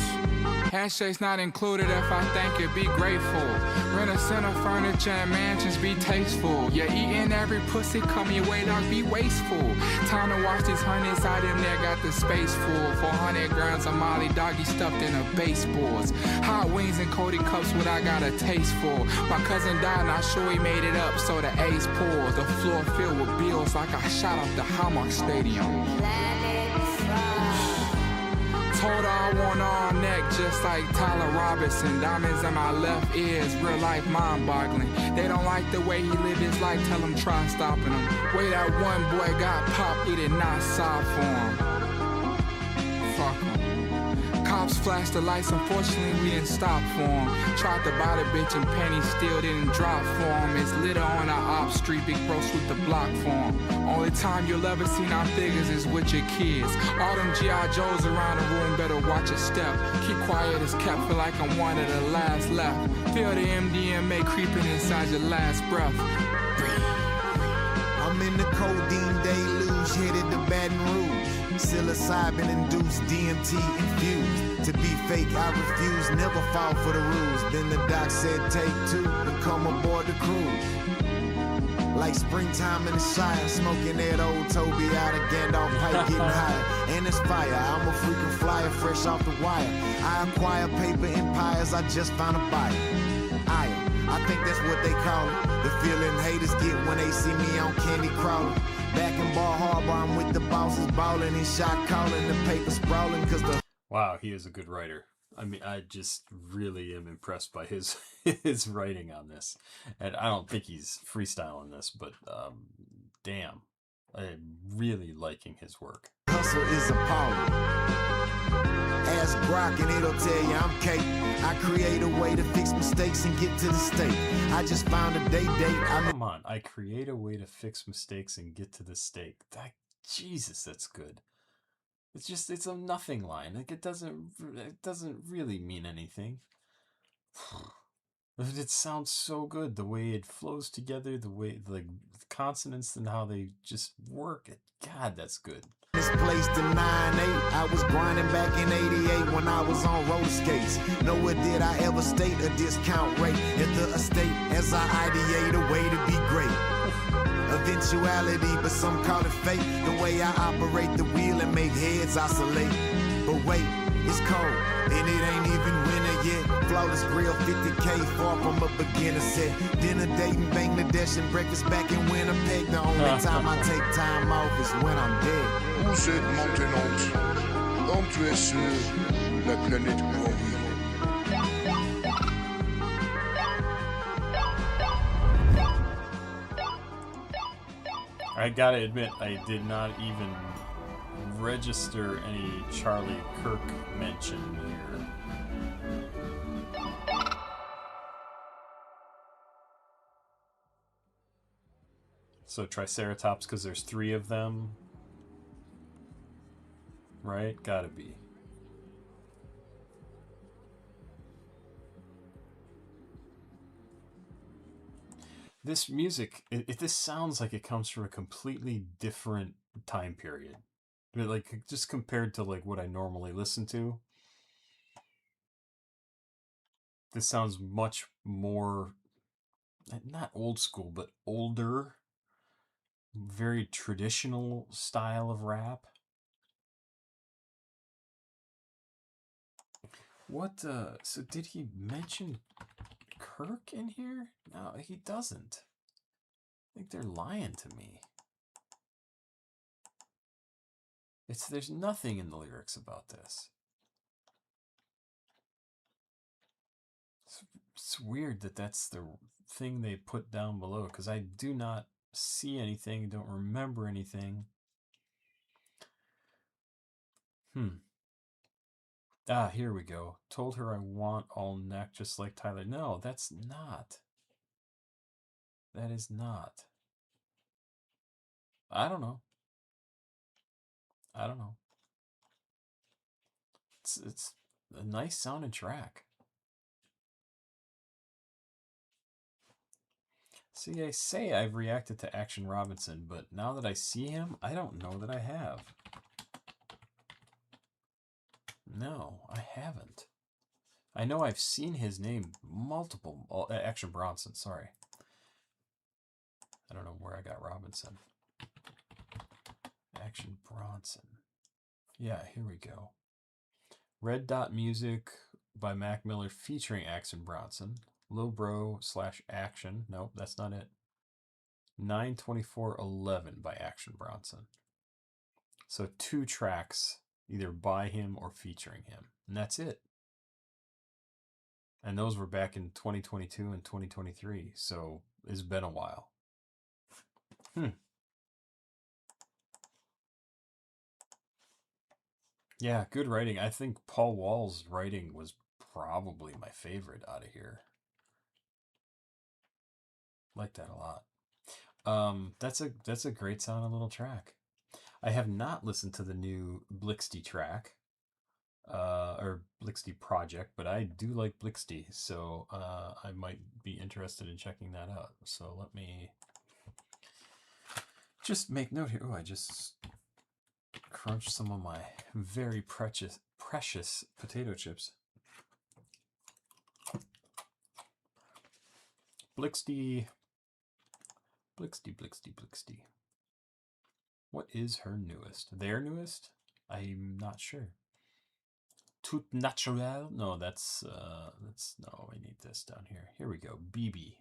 Handshakes not included if I think it, be grateful. Rent a center furniture and mansions, be tasteful. Yeah, eating every pussy, come your way, dog, be wasteful. Time to watch these honeys out in there, got the space full. 400 grams of Molly doggy stuffed in her baseboards. Hot wings and Cody cups, what I got a taste for. My cousin died, not sure he made it up, so the ace pours. The floor filled with bills like I shot off the Hallmark Stadium. Told her I want all neck, just like Tyler Robinson. Diamonds in my left ears, real life mind-boggling. They don't like the way he lived his life, tell him try stopping him. Way that one boy got popped, we did not sigh for him. Fuck him. Cops flashed the lights, unfortunately we didn't stop for him. Tried to buy the bitch and pennies, still didn't drop for him. It's litter on our op street, big bro sweep the block for him. Only time you'll ever see our figures is with your kids. All them G.I. Joes around the room, better watch your step. Keep quiet as kept, feel like I'm one of the last left. Feel the MDMA creeping inside your last breath. I'm in the codeine deluge, headed to Baton Rouge. Psilocybin-induced, DMT infused. To be fake, I refuse, never fall for the rules. Then the doc said take two and come aboard the cruise. Like springtime in the Shire, smoking that old Toby out of Gandalf pipe, getting higher. And it's fire, I'm a freaking flyer, fresh off the wire. I acquire paper empires, I just found a buyer. I think that's what they call it. The feeling haters get when they see me on Candy Crawler. Back in Bar Harbor, I'm with the bosses balling and shot calling, the paper sprawling, cause the... Wow, he is a good writer. I mean, I just really am impressed by his his writing on this. And I don't think he's freestyling this, but damn. I'm really liking his work. Hustle is appalling. Ask Brock and it'll tell you I'm Kate. I create a way to fix mistakes and get to the state. I just found a date. Come on, I create a way to fix mistakes and get to the state. Jesus, that's good. It's a nothing line. Like it doesn't really mean anything. It sounds so good, the way it flows together, the way the consonants and how they just work. God, that's good. Misplaced in 9-8. I was grinding back in 88 when I was on roller skates. Nowhere did I ever state a discount rate at the estate as I ideate a way to be great. Eventuality, but some call it fate. The way I operate the wheel and make heads oscillate. But wait, it's cold, and it ain't even winter yet. Flawless grill, 50K, far from a beginner set. Dinner date in Bangladesh and breakfast back in Winnipeg. The only time I take time off is when I'm dead. Vous êtes maintenant entrés sur la planète Huawei. I gotta admit, I did not even register any Charlie Kirk mention here. So Triceratops, because there's 3 of them. Right? Gotta be. This music, this sounds like it comes from a completely different time period. Like, just compared to like what I normally listen to. This sounds much more, not old school, but older. Very traditional style of rap. What, so did he mention Kirk in here? No, he doesn't. I think they're lying to me. There's nothing in the lyrics about this. It's weird that that's the thing they put down below, because I do not see anything, don't remember anything. Ah, here we go. Told her I want all neck just like Tyler. No, that's not. That is not. I don't know. I don't know. It's a nice sounding track. See, I say I've reacted to Action Robinson, but now that I see him, I don't know that I have. No, I haven't. I know I've seen his name multiple... Action Bronson, sorry. I don't know where I got Robinson. Action Bronson. Yeah, here we go. Red Dot Music by Mac Miller featuring Action Bronson. Lil Bro / Action. Nope, that's not it. 9/24/11 by Action Bronson. So 2 tracks either by him or featuring him. And that's it. And those were back in 2022 and 2023. So it's been a while. Yeah, good writing. I think Paul Wall's writing was probably my favorite out of here. Like that a lot. That's a great sounding little track. I have not listened to the new Blixty track, or Blixty project, but I do like Blixty, so I might be interested in checking that out. So let me just make note here. Oh, I just crunched some of my very precious potato chips. Blixty. What is her newest? Their newest? I'm not sure. Tout naturel? No, that's no, we need this down here. Here we go. BB.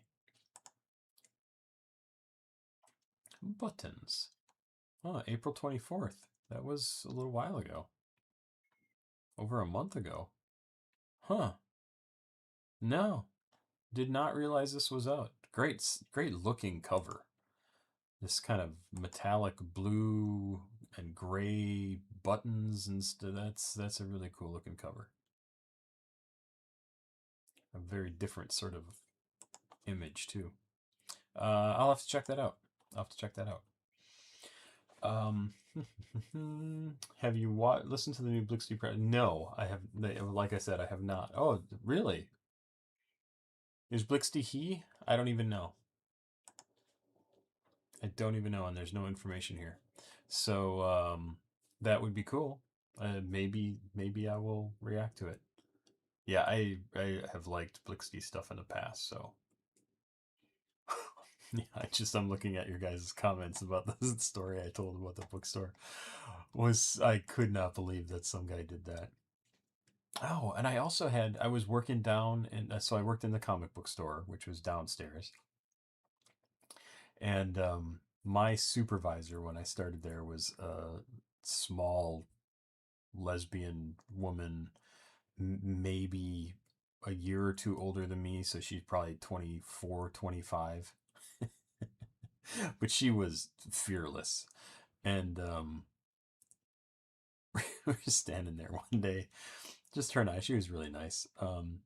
Buttons. Oh, April 24th. That was a little while ago. Over a month ago. Huh. No. Did not realize this was out. Great looking cover. This kind of metallic blue and gray buttons and stuff. That's a really cool looking cover. A very different sort of image too. I'll have to check that out. Have you listened to the new Blixty press? No, I have. Like I said, I have not. Oh, really? Is Blixty he? I don't even know. And there's no information here. So that would be cool. Maybe I will react to it. Yeah, I have liked Blixty stuff in the past, so yeah, I'm looking at your guys' comments about the story I told about the bookstore. I could not believe that some guy did that. Oh, and I was working down, and so I worked in the comic book store, which was downstairs. And my supervisor when I started there was a small lesbian woman, maybe a year or two older than me, so she's probably 24, 25. But she was fearless. And we were standing there one day, just her and I. She was really nice. And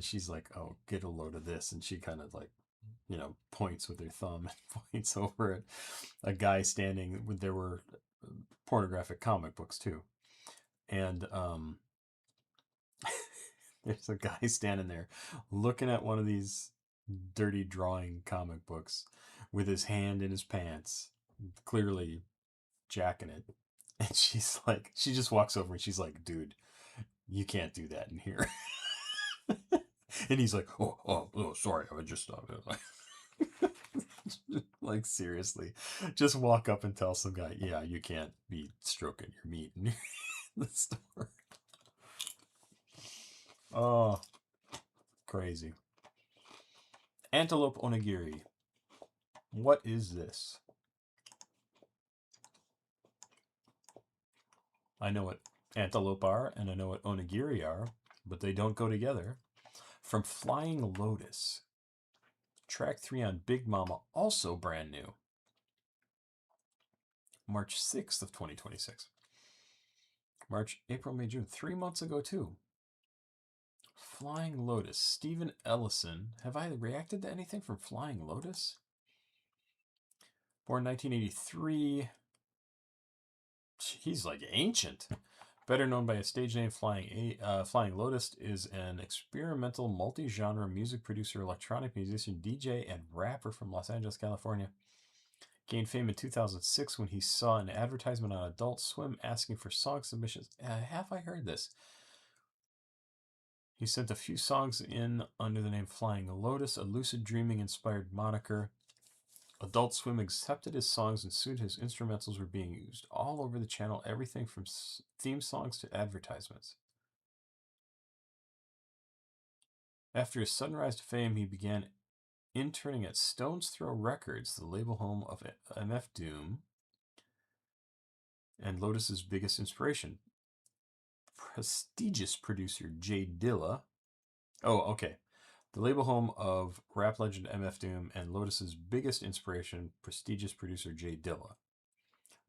she's like, "Oh, get a load of this." And she kind of like, points with her thumb and points over at a guy standing. There were pornographic comic books too. And there's a guy standing there looking at one of these dirty drawing comic books with his hand in his pants, clearly jacking it. And she's like, she just walks over and she's like, "Dude, you can't do that in here." And he's like, oh, sorry, I just like, seriously, just walk up and tell some guy, "Yeah, you can't be stroking your meat in the store." Oh, crazy. Antelope onigiri. What is this? I know what antelope are, and I know what onigiri are, but they don't go together. From Flying Lotus. Track 3 on Big Mama, also brand new. March 6th of 2026. March, April, May, June. 3 months ago, too. Flying Lotus. Steven Ellison. Have I reacted to anything from Flying Lotus? Born 1983. He's like ancient. Better known by his stage name, Flying Lotus, is an experimental multi-genre music producer, electronic musician, DJ, and rapper from Los Angeles, California. Gained fame in 2006 when he saw an advertisement on Adult Swim asking for song submissions. Have I heard this? He sent a few songs in under the name Flying Lotus, a lucid dreaming-inspired moniker. Adult Swim accepted his songs and soon his instrumentals were being used all over the channel, everything from theme songs to advertisements. After his sudden rise to fame, he began interning at Stone's Throw Records, the label home of MF Doom and Lotus's biggest inspiration. Prestigious producer Jay Dilla. Oh, okay. The label home of rap legend MF Doom and Lotus's biggest inspiration, prestigious producer Jay Dilla.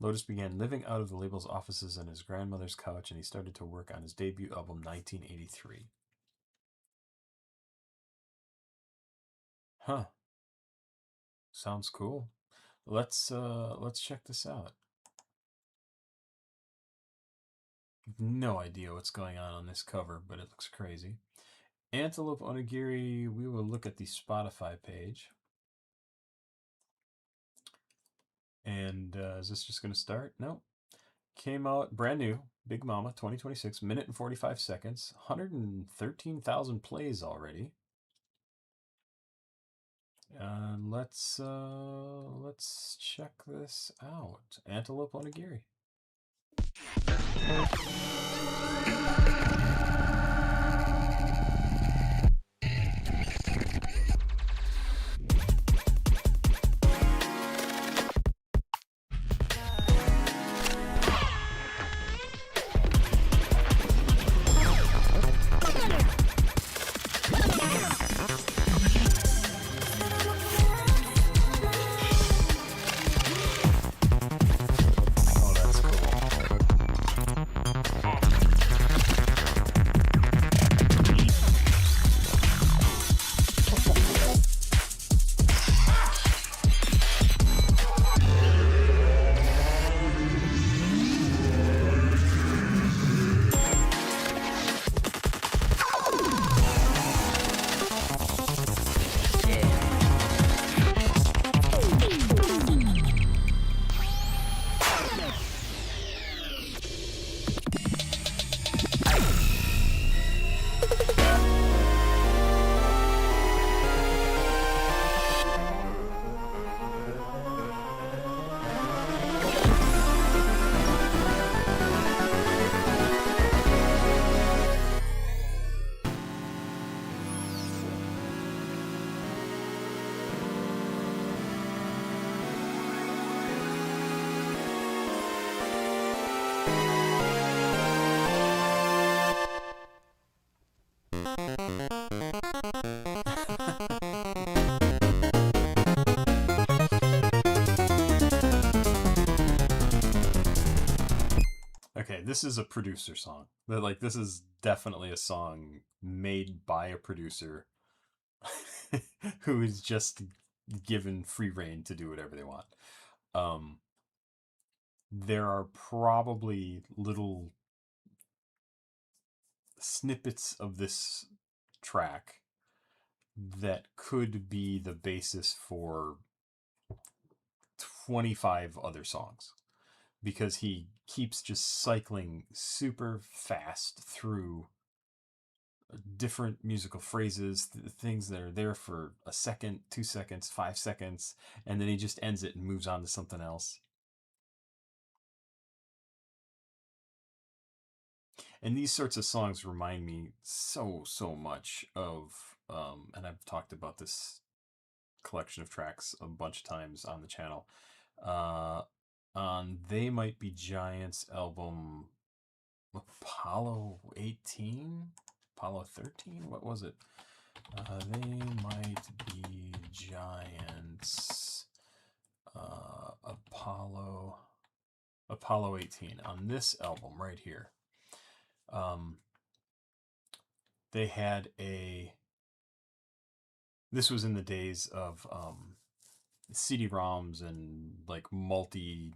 Lotus began living out of the label's offices on his grandmother's couch, and he started to work on his debut album 1983. Huh. Sounds cool. Let's check this out. No idea what's going on this cover, but it looks crazy. Antelope onigiri, we will look at the Spotify page. And is this just going to start? No. Came out brand new, Big Mama, 2026, minute and 45 seconds, 113,000 plays already. Let's check this out. Antelope onigiri. Okay, this is a producer song. Like, this is definitely a song made by a producer who is just given free reign to do whatever they want. There are probably little snippets of this track that could be the basis for 25 other songs, because he keeps just cycling super fast through different musical phrases, things that are there for a second, 2 seconds, 5 seconds, and then he just ends it and moves on to something else. And these sorts of songs remind me so much of, and I've talked about this collection of tracks a bunch of times on the channel, on They Might Be Giants album Apollo 18? Apollo 13? What was it? They Might Be Giants, Apollo 18. On this album right here, they had this was in the days of CD-ROMs and like multi-CD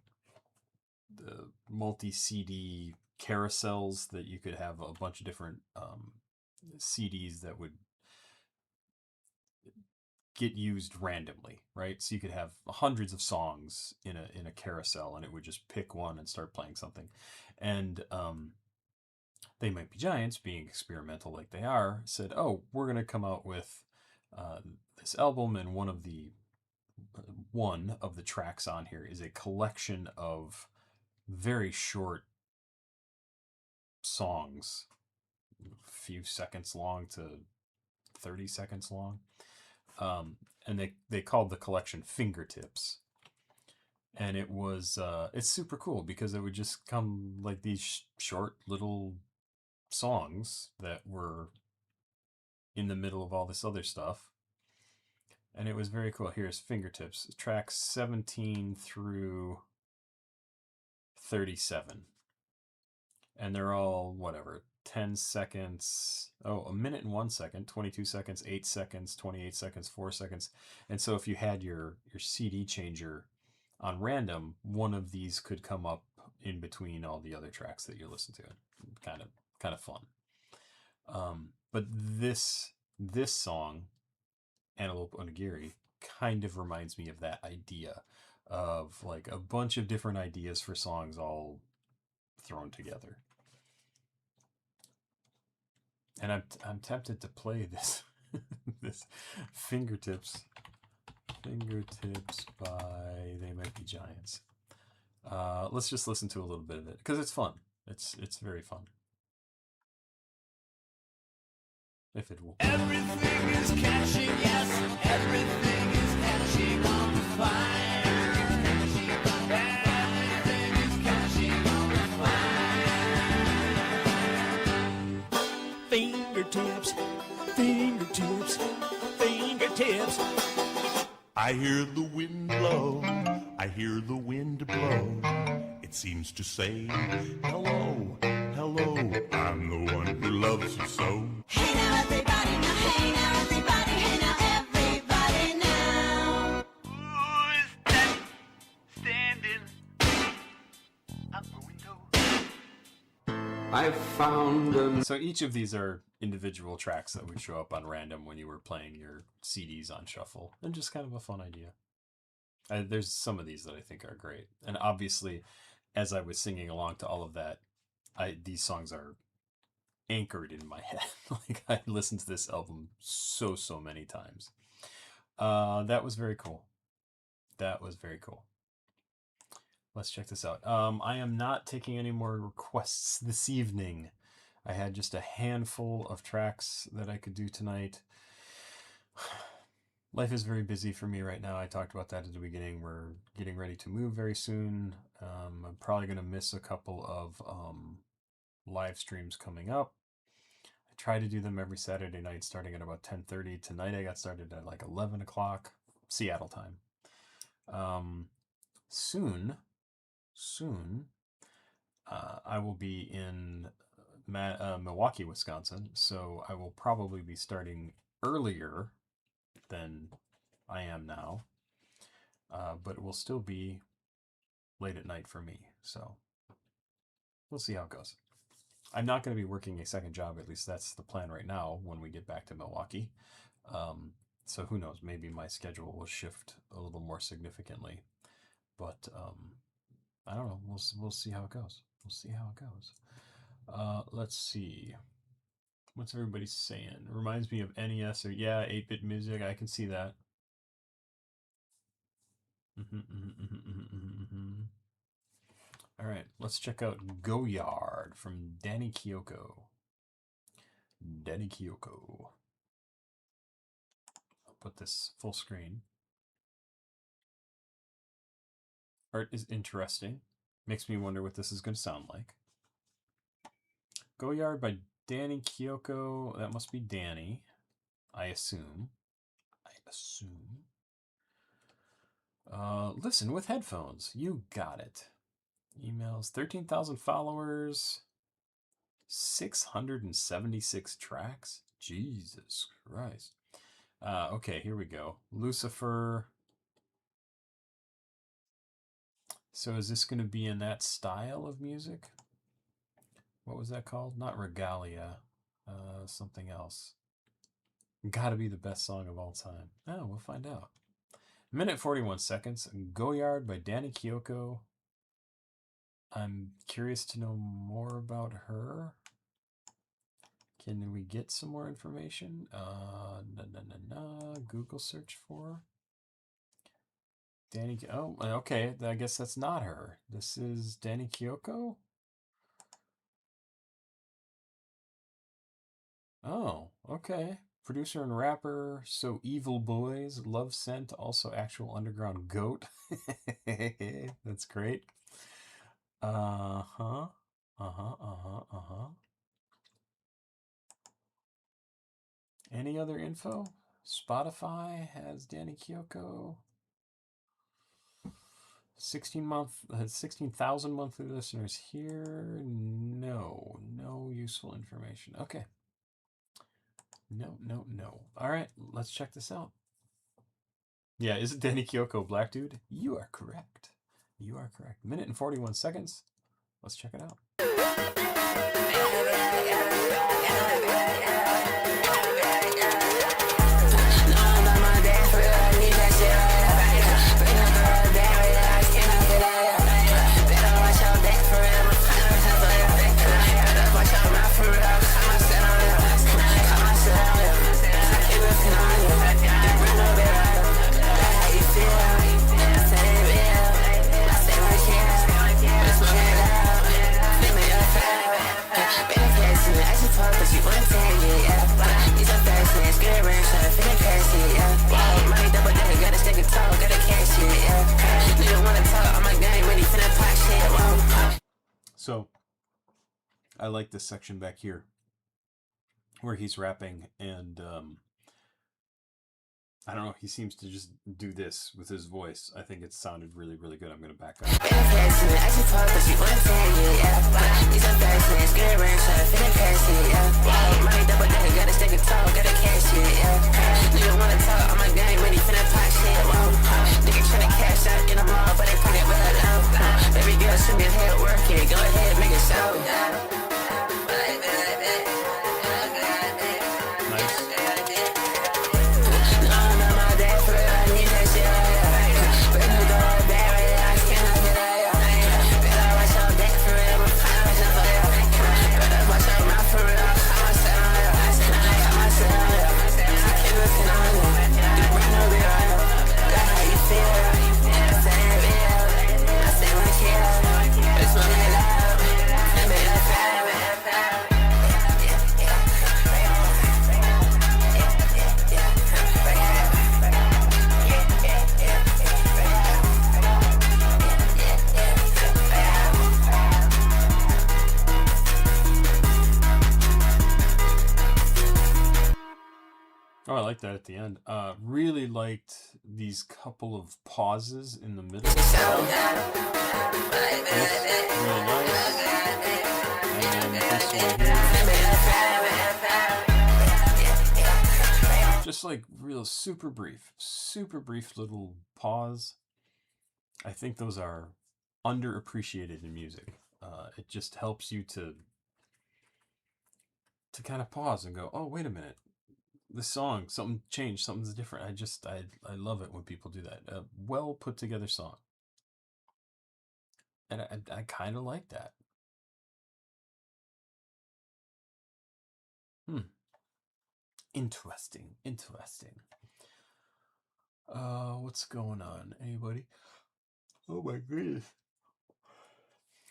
carousels that you could have a bunch of different CDs that would get used randomly, right? So you could have hundreds of songs in a carousel, and it would just pick one and start playing something. And They Might Be Giants, being experimental like they are, said, "Oh, we're going to come out with this album, and one of the tracks on here is a collection of very short songs, a few seconds long to 30 seconds long." And they called the collection Fingertips. And it was, it's super cool because it would just come like these short little songs that were in the middle of all this other stuff. And it was very cool. Here's Fingertips, tracks 17 through 37. And they're all, whatever, 10 seconds, a minute and 1 second, 22 seconds, 8 seconds, 28 seconds, 4 seconds. And so if you had your CD changer on random, one of these could come up in between all the other tracks that you listen to. Kind of fun. But this song, Antelope Onigiri, kind of reminds me of that idea of like a bunch of different ideas for songs all thrown together. And I'm tempted to play this this Fingertips by They Might Be Giants. Let's just listen to a little bit of it because it's fun. It's very fun. If it will. Everything is catching, yes. Everything is catching on fire. Everything is catching on fire. Fingertips, fingertips, fingertips. I hear the wind blow, I hear the wind blow. It seems to say, hello, hello, I'm the one who loves you so. Hey now everybody, now hey now everybody, hey now everybody now. Who's that standing out the window? I found them. So each of these are individual tracks that would show up on random when you were playing your CDs on shuffle, and just kind of a fun idea. There's some of these that I think are great, and obviously, as I was singing along to all of that, these songs are anchored in my head. Like, I listened to this album so many times. That was very cool. That was very cool. Let's check this out. I am not taking any more requests this evening. I had just a handful of tracks that I could do tonight. Life is very busy for me right now. I talked about that at the beginning. We're getting ready to move very soon. I'm probably going to miss a couple of live streams coming up. I try to do them every Saturday night starting at about 10:30. Tonight I got started at like 11 o'clock Seattle time. Soon, I will be in Milwaukee, Wisconsin, so I will probably be starting earlier than I am now, but it will still be late at night for me, so we'll see how it goes. I'm not going to be working a second job, at least that's the plan right now when we get back to Milwaukee. So who knows, maybe my schedule will shift a little more significantly, but I don't know, we'll see how it goes. We'll see how it goes. Let's see. What's everybody saying? Reminds me of NES or, yeah, 8-bit music. I can see that. All right, let's check out Goyard from DANI KIYOKO. DANI KIYOKO. I'll put this full screen. Art is interesting. Makes me wonder what this is going to sound like. Goyard by DANI KIYOKO. That must be Danny, I assume. Listen with headphones. You got it. Emails. 13,000 followers. 676 tracks. Jesus Christ. Okay, here we go. Lucifer. So is this going to be in that style of music? What was that called? Not Regalia. Something else. Gotta be the best song of all time. Oh, we'll find out. Minute 41 seconds. Goyard by DANI KIYOKO. I'm curious to know more about her. Can we get some more information? Google search for DANI. Oh, okay. I guess that's not her. This is DANI KIYOKO. Oh, okay. Producer and rapper, So Evil Boys, Love Scent, also actual underground goat. That's great. Any other info? Spotify has DANI KIYOKO. 16,000 monthly listeners here. No useful information. Okay. No. All right, let's check this out. Yeah, is it DANI KIYOKO, black dude? You are correct. You are correct. Minute and 41 seconds. Let's check it out. So, I like this section back here where he's rapping, and I don't know, he seems to just do this with his voice. I think it sounded really, really good. I'm going to back up. like that at the end. Really liked these couple of pauses in the middle. This, really nice. And this one here. Just like real super brief little pause. I think those are underappreciated in music. It just helps you to kind of pause and go, oh, wait a minute. The song, something changed, something's different. I love it when people do that. A well put together song. And I kind of like that. Interesting. What's going on? Anybody? Oh my goodness.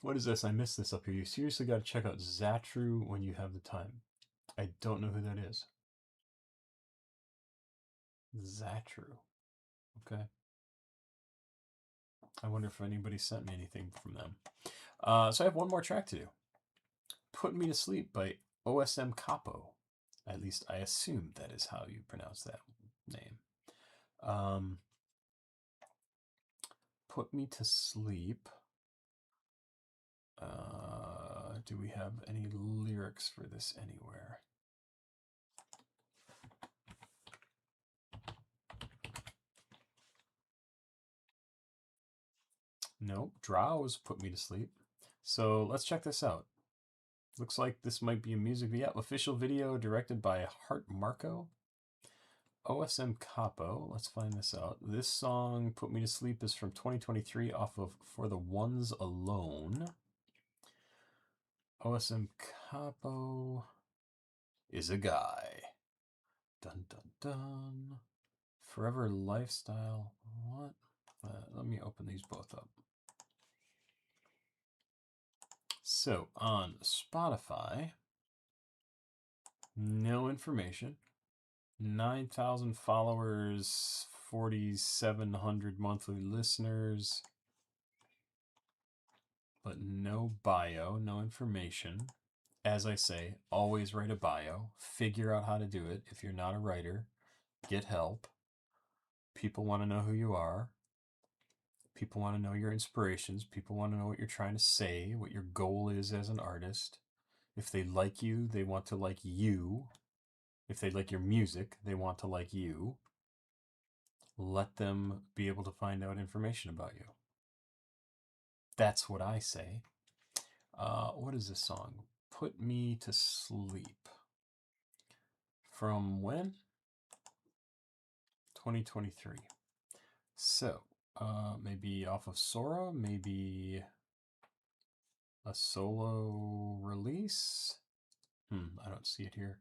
What is this? I missed this up here. You seriously got to check out Zatru when you have the time. I don't know who that is. Zatru. Okay. I wonder if anybody sent me anything from them. So I have one more track to do. Put Me to Sleep by osmkapo. At least I assume that is how you pronounce that name. Put Me to Sleep. Do we have any lyrics for this anywhere? Nope, Drowse Put Me to Sleep. So let's check this out. Looks like this might be a music video. Official video directed by Heart Marco. osmkapo. Let's find this out. This song, Put Me to Sleep, is from 2023 off of For the Ones Alone. osmkapo is a guy. Dun dun dun. Forever Lifestyle. What? Let me open these both up. So on Spotify, no information. 9,000 followers, 4,700 monthly listeners, but no bio, no information. As I say, always write a bio. Figure out how to do it. If you're not a writer, get help. People want to know who you are. People want to know your inspirations. People want to know what you're trying to say, what your goal is as an artist. If they like you, they want to like you. If they like your music, they want to like you. Let them be able to find out information about you. That's what I say. What is this song? Put Me to Sleep. From when? 2023. So, maybe off of Sora, maybe a solo release. I don't see it here.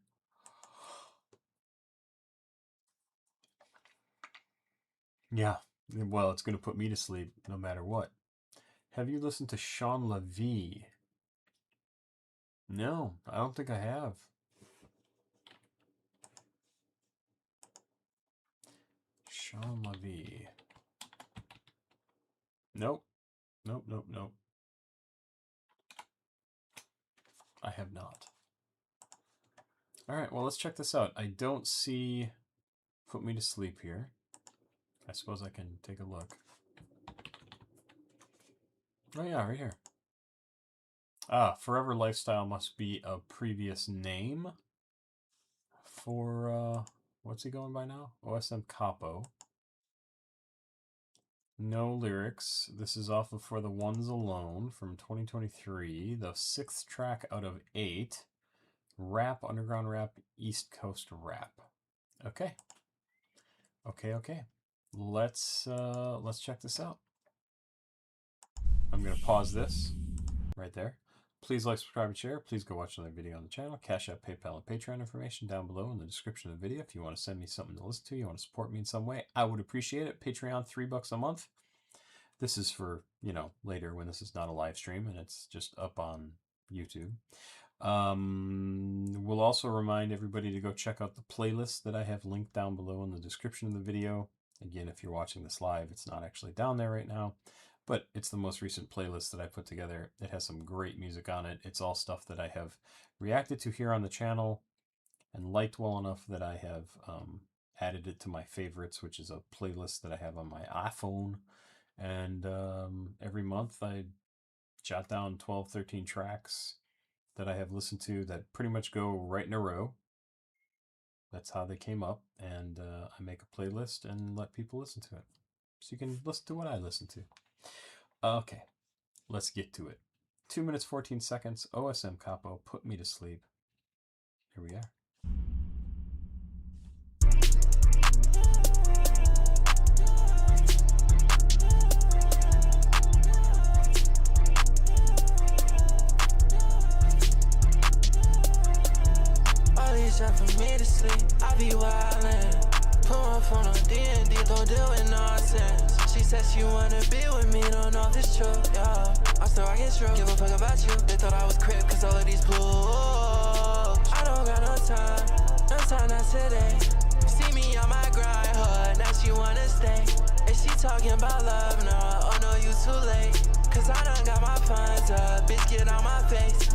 Yeah, well, it's going to put me to sleep no matter what. Have you listened to Sean Levy? No, I don't think I have. Sean Levy. Nope. Nope. I have not. All right, well, let's check this out. I don't see Put Me to Sleep here. I suppose I can take a look. Oh, yeah, right here. Forever Lifestyle must be a previous name for, what's he going by now? osmkapo. No lyrics. This is off of For the Ones Alone from 2023. The 6th track out of 8. Rap, underground rap, East Coast rap. Okay. Let's check this out. I'm going to pause this right there. Please like, subscribe, and share. Please go watch another video on the channel. CashApp, PayPal, and Patreon information down below in the description of the video. If you want to send me something to listen to, you want to support me in some way, I would appreciate it. Patreon, $3 a month. This is for, later when this is not a live stream and it's just up on YouTube. We'll also remind everybody to go check out the playlist that I have linked down below in the description of the video. Again, if you're watching this live, it's not actually down there right now, but it's the most recent playlist that I put together. It has some great music on it. It's all stuff that I have reacted to here on the channel and liked well enough that I have added it to my favorites, which is a playlist that I have on my iPhone. And every month I jot down 12, 13 tracks that I have listened to that pretty much go right in a row. That's how they came up. And I make a playlist and let people listen to it. So you can listen to what I listen to. Okay, let's get to it. 2 minutes, 14 seconds. osmkapo, Put Me to Sleep. Here we are. Shot for me to sleep, I be wildin'. Put my phone on D&D, don't deal with nonsense. She said she wanna be with me, don't know if it's true, yeah. I'm still rockin' true, give a fuck about you. They thought I was crip, cause all of these blues. I don't got no time not today. See me on my grind hard, now she wanna stay. And she talking about love now, oh no, you too late. Cause I done got my funds up, bitch get out my face.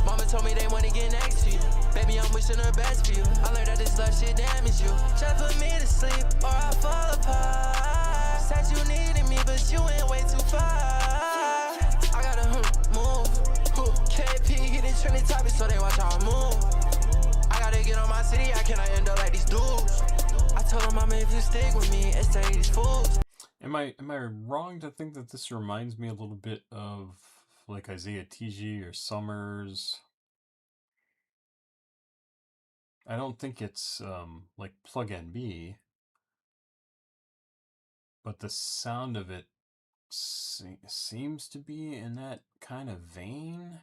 Mama told me they wanna get next to you. Baby, I'm wishing the best for you. I learned that this love shit damage you. Try to put me to sleep or I fall apart. Said you needed me, but you went way too far. I gotta move. KP get it trending topic, so they watch how I move. I gotta get on my city, I cannot end up like these dudes. I told them, Mama, if you stick with me, it's stay these fools. Am I wrong to think that this reminds me a little bit of like Isaiah TG or Summers? I don't think it's like Plug NB, but the sound of it seems to be in that kind of vein.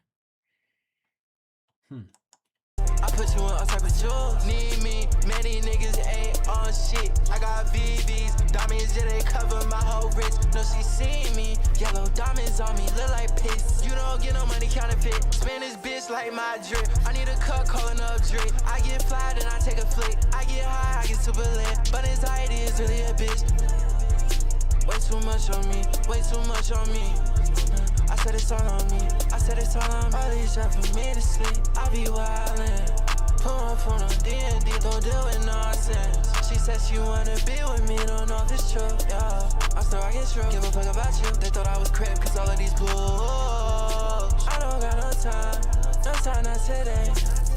I put you on type of jewels. Need me, many niggas ain't on shit. I got VVs, diamonds, yeah, they cover my whole wrist. No, she seen me, yellow diamonds on me, look like piss. You don't get no money counterfeit, Spanish bitch like my drip. I need a cup calling up drip. I get fly, then I take a flick. I get high, I get super lit, but anxiety is really a bitch. Way too much on me, way too much on me. I said it's all on me, I said it's all on me. All these shots for me to sleep, I be wildin'. Put my phone on D&D, don't deal with nonsense. She said she wanna be with me, don't know if it's true, yeah. I'm still rockin' true, give a fuck about you. They thought I was crip, cause all of these blues. I don't got no time not today.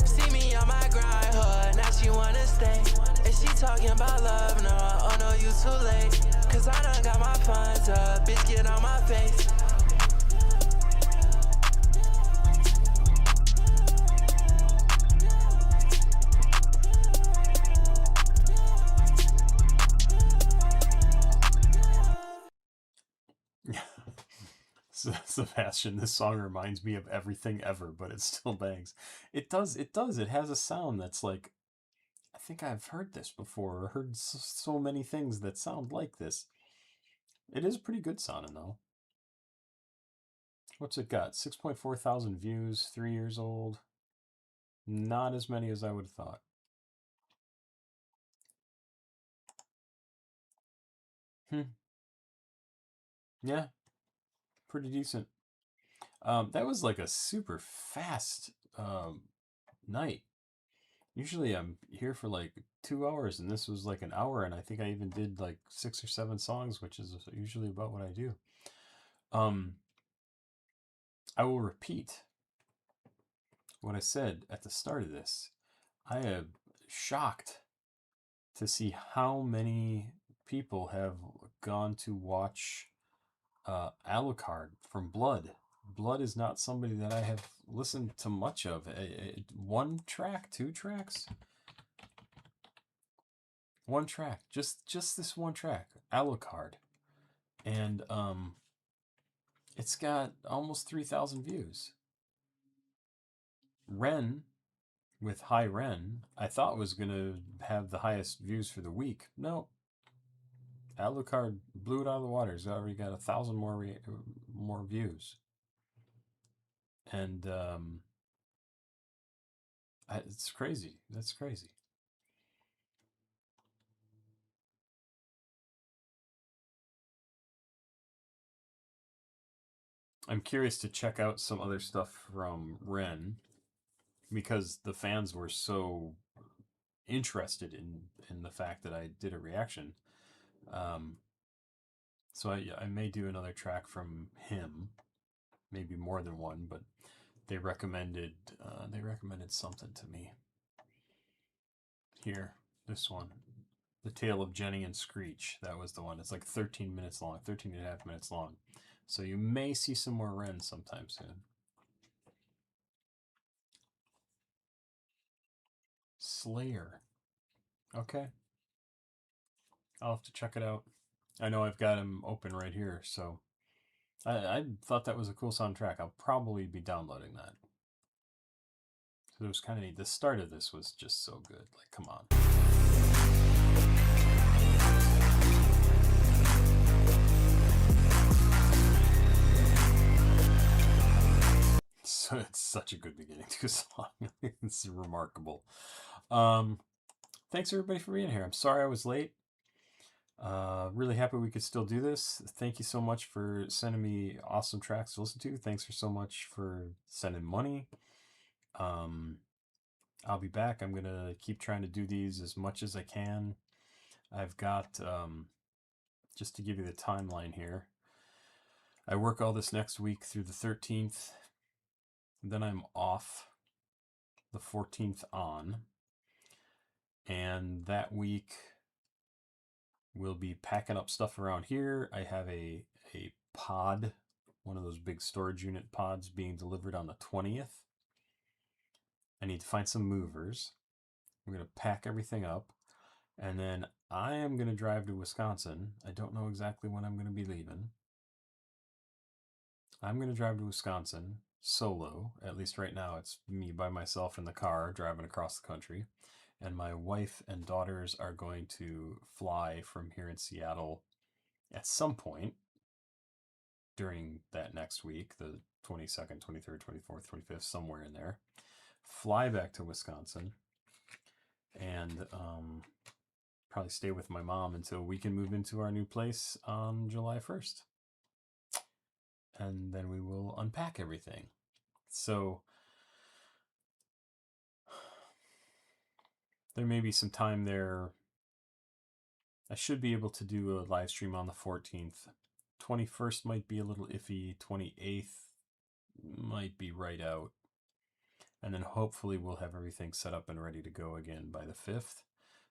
See me on my grind hard, now she wanna stay. And she talking about love now, oh no, you too late. Cause I done got my funds up, bitch get on my face. Sebastian, this song reminds me of everything ever, but it still bangs. It does. It has a sound that's like, I think I've heard this before, or heard so many things that sound like this. It is pretty good sounding, though. What's it got? 6.4 thousand views, 3 years old. Not as many as I would have thought. Yeah, pretty decent. That was like a super fast night. Usually I'm here for like 2 hours, and this was like an hour, and I think I even did like 6 or 7 songs, which is usually about what I do. I will repeat what I said at the start of this. I am shocked to see how many people have gone to watch Alucard from Blood. Blood is not somebody that I have listened to much of. 1 track, 2 tracks? 1 track. Just this 1 track. Alucard. And it's got almost 3,000 views. Ren, with High Ren, I thought was going to have the highest views for the week. No. Alucard blew it out of the water. He's already got 1,000 more views. And it's crazy. That's crazy. I'm curious to check out some other stuff from Ren, because the fans were so interested in the fact that I did a reaction. So I may do another track from him, maybe more than one, but they recommended something to me. Here, this one, The Tale of Jenny and Screech. That was the one. It's like 13 minutes long, 13 and a half minutes long. So you may see some more Ren sometime soon. Slayr. Okay. I'll have to check it out. I know I've got him open right here, so I thought that was a cool soundtrack. I'll probably be downloading that. So it was kind of neat. The start of this was just so good. Like, come on. So it's such a good beginning to a song. It's remarkable. Thanks everybody for being here. I'm sorry I was late. Really happy we could still do this. Thank you so much for sending me awesome tracks to listen to. Thanks for so much for sending money. I'll be back. I'm gonna keep trying to do these as much as I can. I've got just to give you the timeline here. I work all this next week through the 13th. Then I'm off the 14th on. And that week we'll be packing up stuff around here. I have a pod, one of those big storage unit pods, being delivered on the 20th. I need to find some movers. I'm going to pack everything up. And then I am going to drive to Wisconsin. I don't know exactly when I'm going to be leaving. I'm going to drive to Wisconsin solo. At least right now it's me by myself in the car driving across the country. And my wife and daughters are going to fly from here in Seattle at some point during that next week, the 22nd, 23rd, 24th, 25th, somewhere in there. Fly back to Wisconsin and probably stay with my mom until we can move into our new place on July 1st. And then we will unpack everything. So there may be some time there. I should be able to do a live stream on the 14th. 21st might be a little iffy. 28th might be right out. And then hopefully we'll have everything set up and ready to go again by the 5th.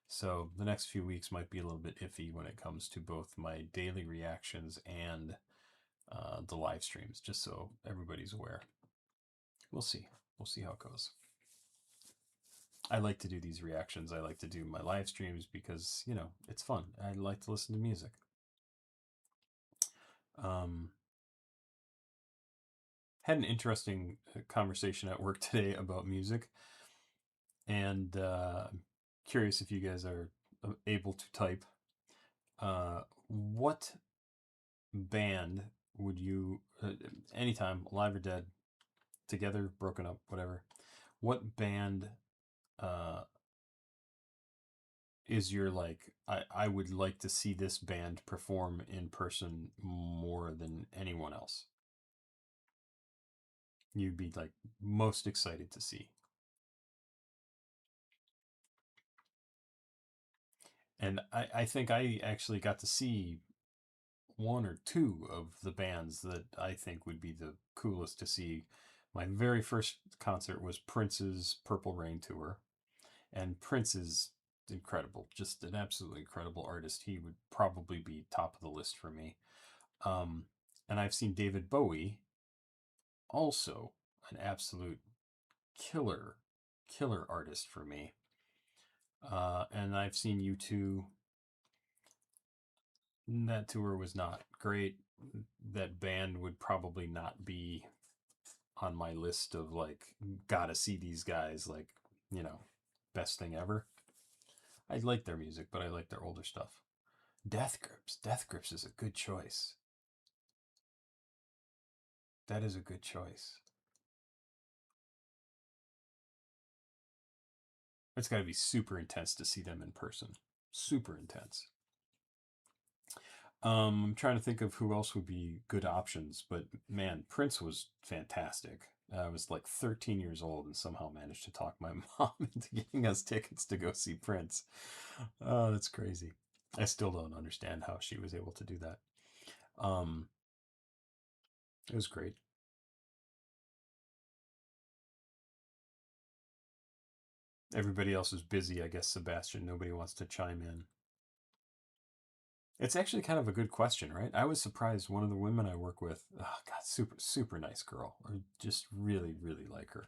So the next few weeks might be a little bit iffy when it comes to both my daily reactions and the live streams, just so everybody's aware. We'll see. We'll see how it goes. I like to do these reactions. I like to do my live streams because, you know, it's fun. I like to listen to music. Had an interesting conversation at work today about music, and curious if you guys are able to type. What band would you, anytime, alive or dead, together, broken up, whatever, what band is your, like, I would like to see this band perform in person more than anyone else? You'd be, like, most excited to see. And I think I actually got to see one or two of the bands that I think would be the coolest to see. My very first concert was Prince's Purple Rain tour. And Prince is incredible, just an absolutely incredible artist. He would probably be top of the list for me. And I've seen David Bowie, also an absolute killer artist for me. And I've seen U2. That tour was not great. That band would probably not be on my list of, like, gotta see these guys, like, you know, best thing ever. I like their music, but I like their older stuff. Death Grips is a good choice. That is a good choice. It's got to be super intense to see them in person. Super intense. I'm trying to think of who else would be good options, but man, Prince was fantastic. I was like 13 years old and somehow managed to talk my mom into getting us tickets to go see Prince. Oh, that's crazy. I still don't understand how she was able to do that. It was great. Everybody else is busy, I guess, Sebastian. Nobody wants to chime in. It's actually kind of a good question, right? I was surprised. One of the women I work with, oh God, super nice girl. I just really like her.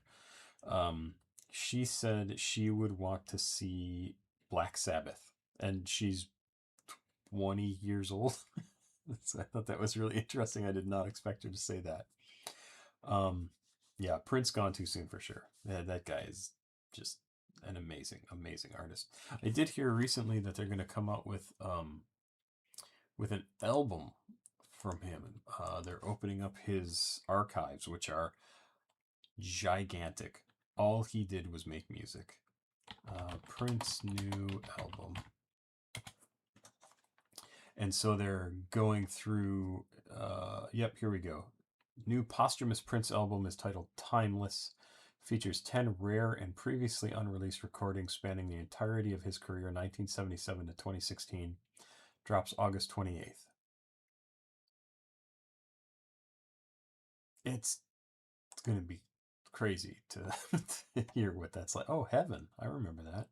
She said she would want to see Black Sabbath, and she's 20 years old. So I thought that was really interesting. I did not expect her to say that. Yeah, Prince gone too soon for sure. That guy is just an amazing artist. I did hear recently that they're going to come out with an album from him. They're opening up his archives, which are gigantic. All he did was make music. Prince new album. And so they're going through, yep, here we go. New posthumous Prince album is titled Timeless. Features 10 rare and previously unreleased recordings spanning the entirety of his career, 1977 to 2016. Drops August 28th. It's going to be crazy to hear what that's like. Oh, Heaven. I remember that.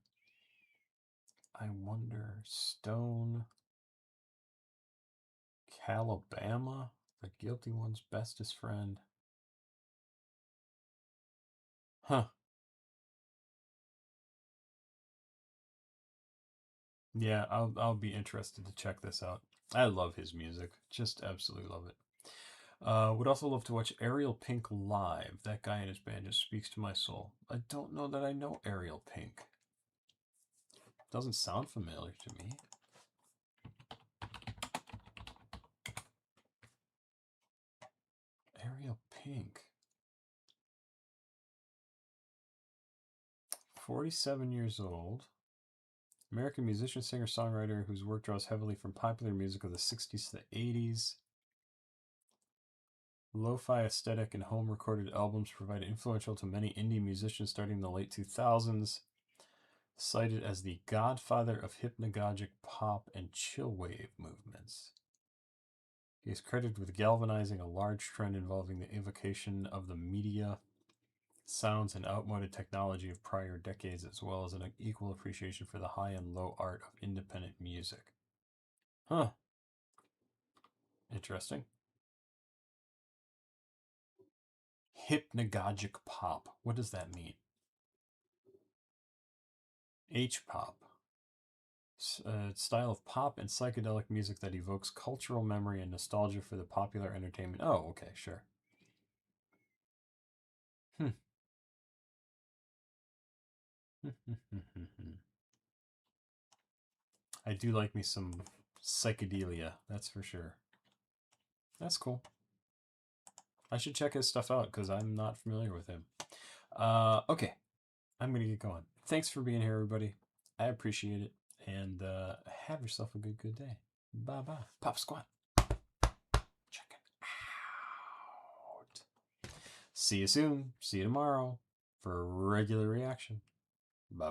I wonder, Stone, Calabama, the guilty one's bestest friend. Huh. Yeah, I'll be interested to check this out. I love his music. Just absolutely love it. Would also love to watch Ariel Pink live. That guy and his band just speaks to my soul. I don't know that I know Ariel Pink. Doesn't sound familiar to me. Ariel Pink. 47 years old. American musician, singer, songwriter whose work draws heavily from popular music of the 60s to the 80s. Lo-fi aesthetic and home-recorded albums provide influential to many indie musicians starting in the late 2000s. Cited as the godfather of hypnagogic pop and chillwave movements. He is credited with galvanizing a large trend involving the evocation of the media, sounds, and outmoded technology of prior decades, as well as an equal appreciation for the high and low art of independent music. Huh. Interesting. Hypnagogic pop. What does that mean? H-pop. Style of pop and psychedelic music that evokes cultural memory and nostalgia for the popular entertainment. Oh, okay, sure. I do like me some psychedelia, that's for sure. That's cool. I should check his stuff out because I'm not familiar with him. Okay, I'm going to get going. Thanks for being here, everybody. I appreciate it. And have yourself a good day. Bye-bye. Papasquatjon. Check it out. See you soon. See you tomorrow for a regular reaction. Bye-bye.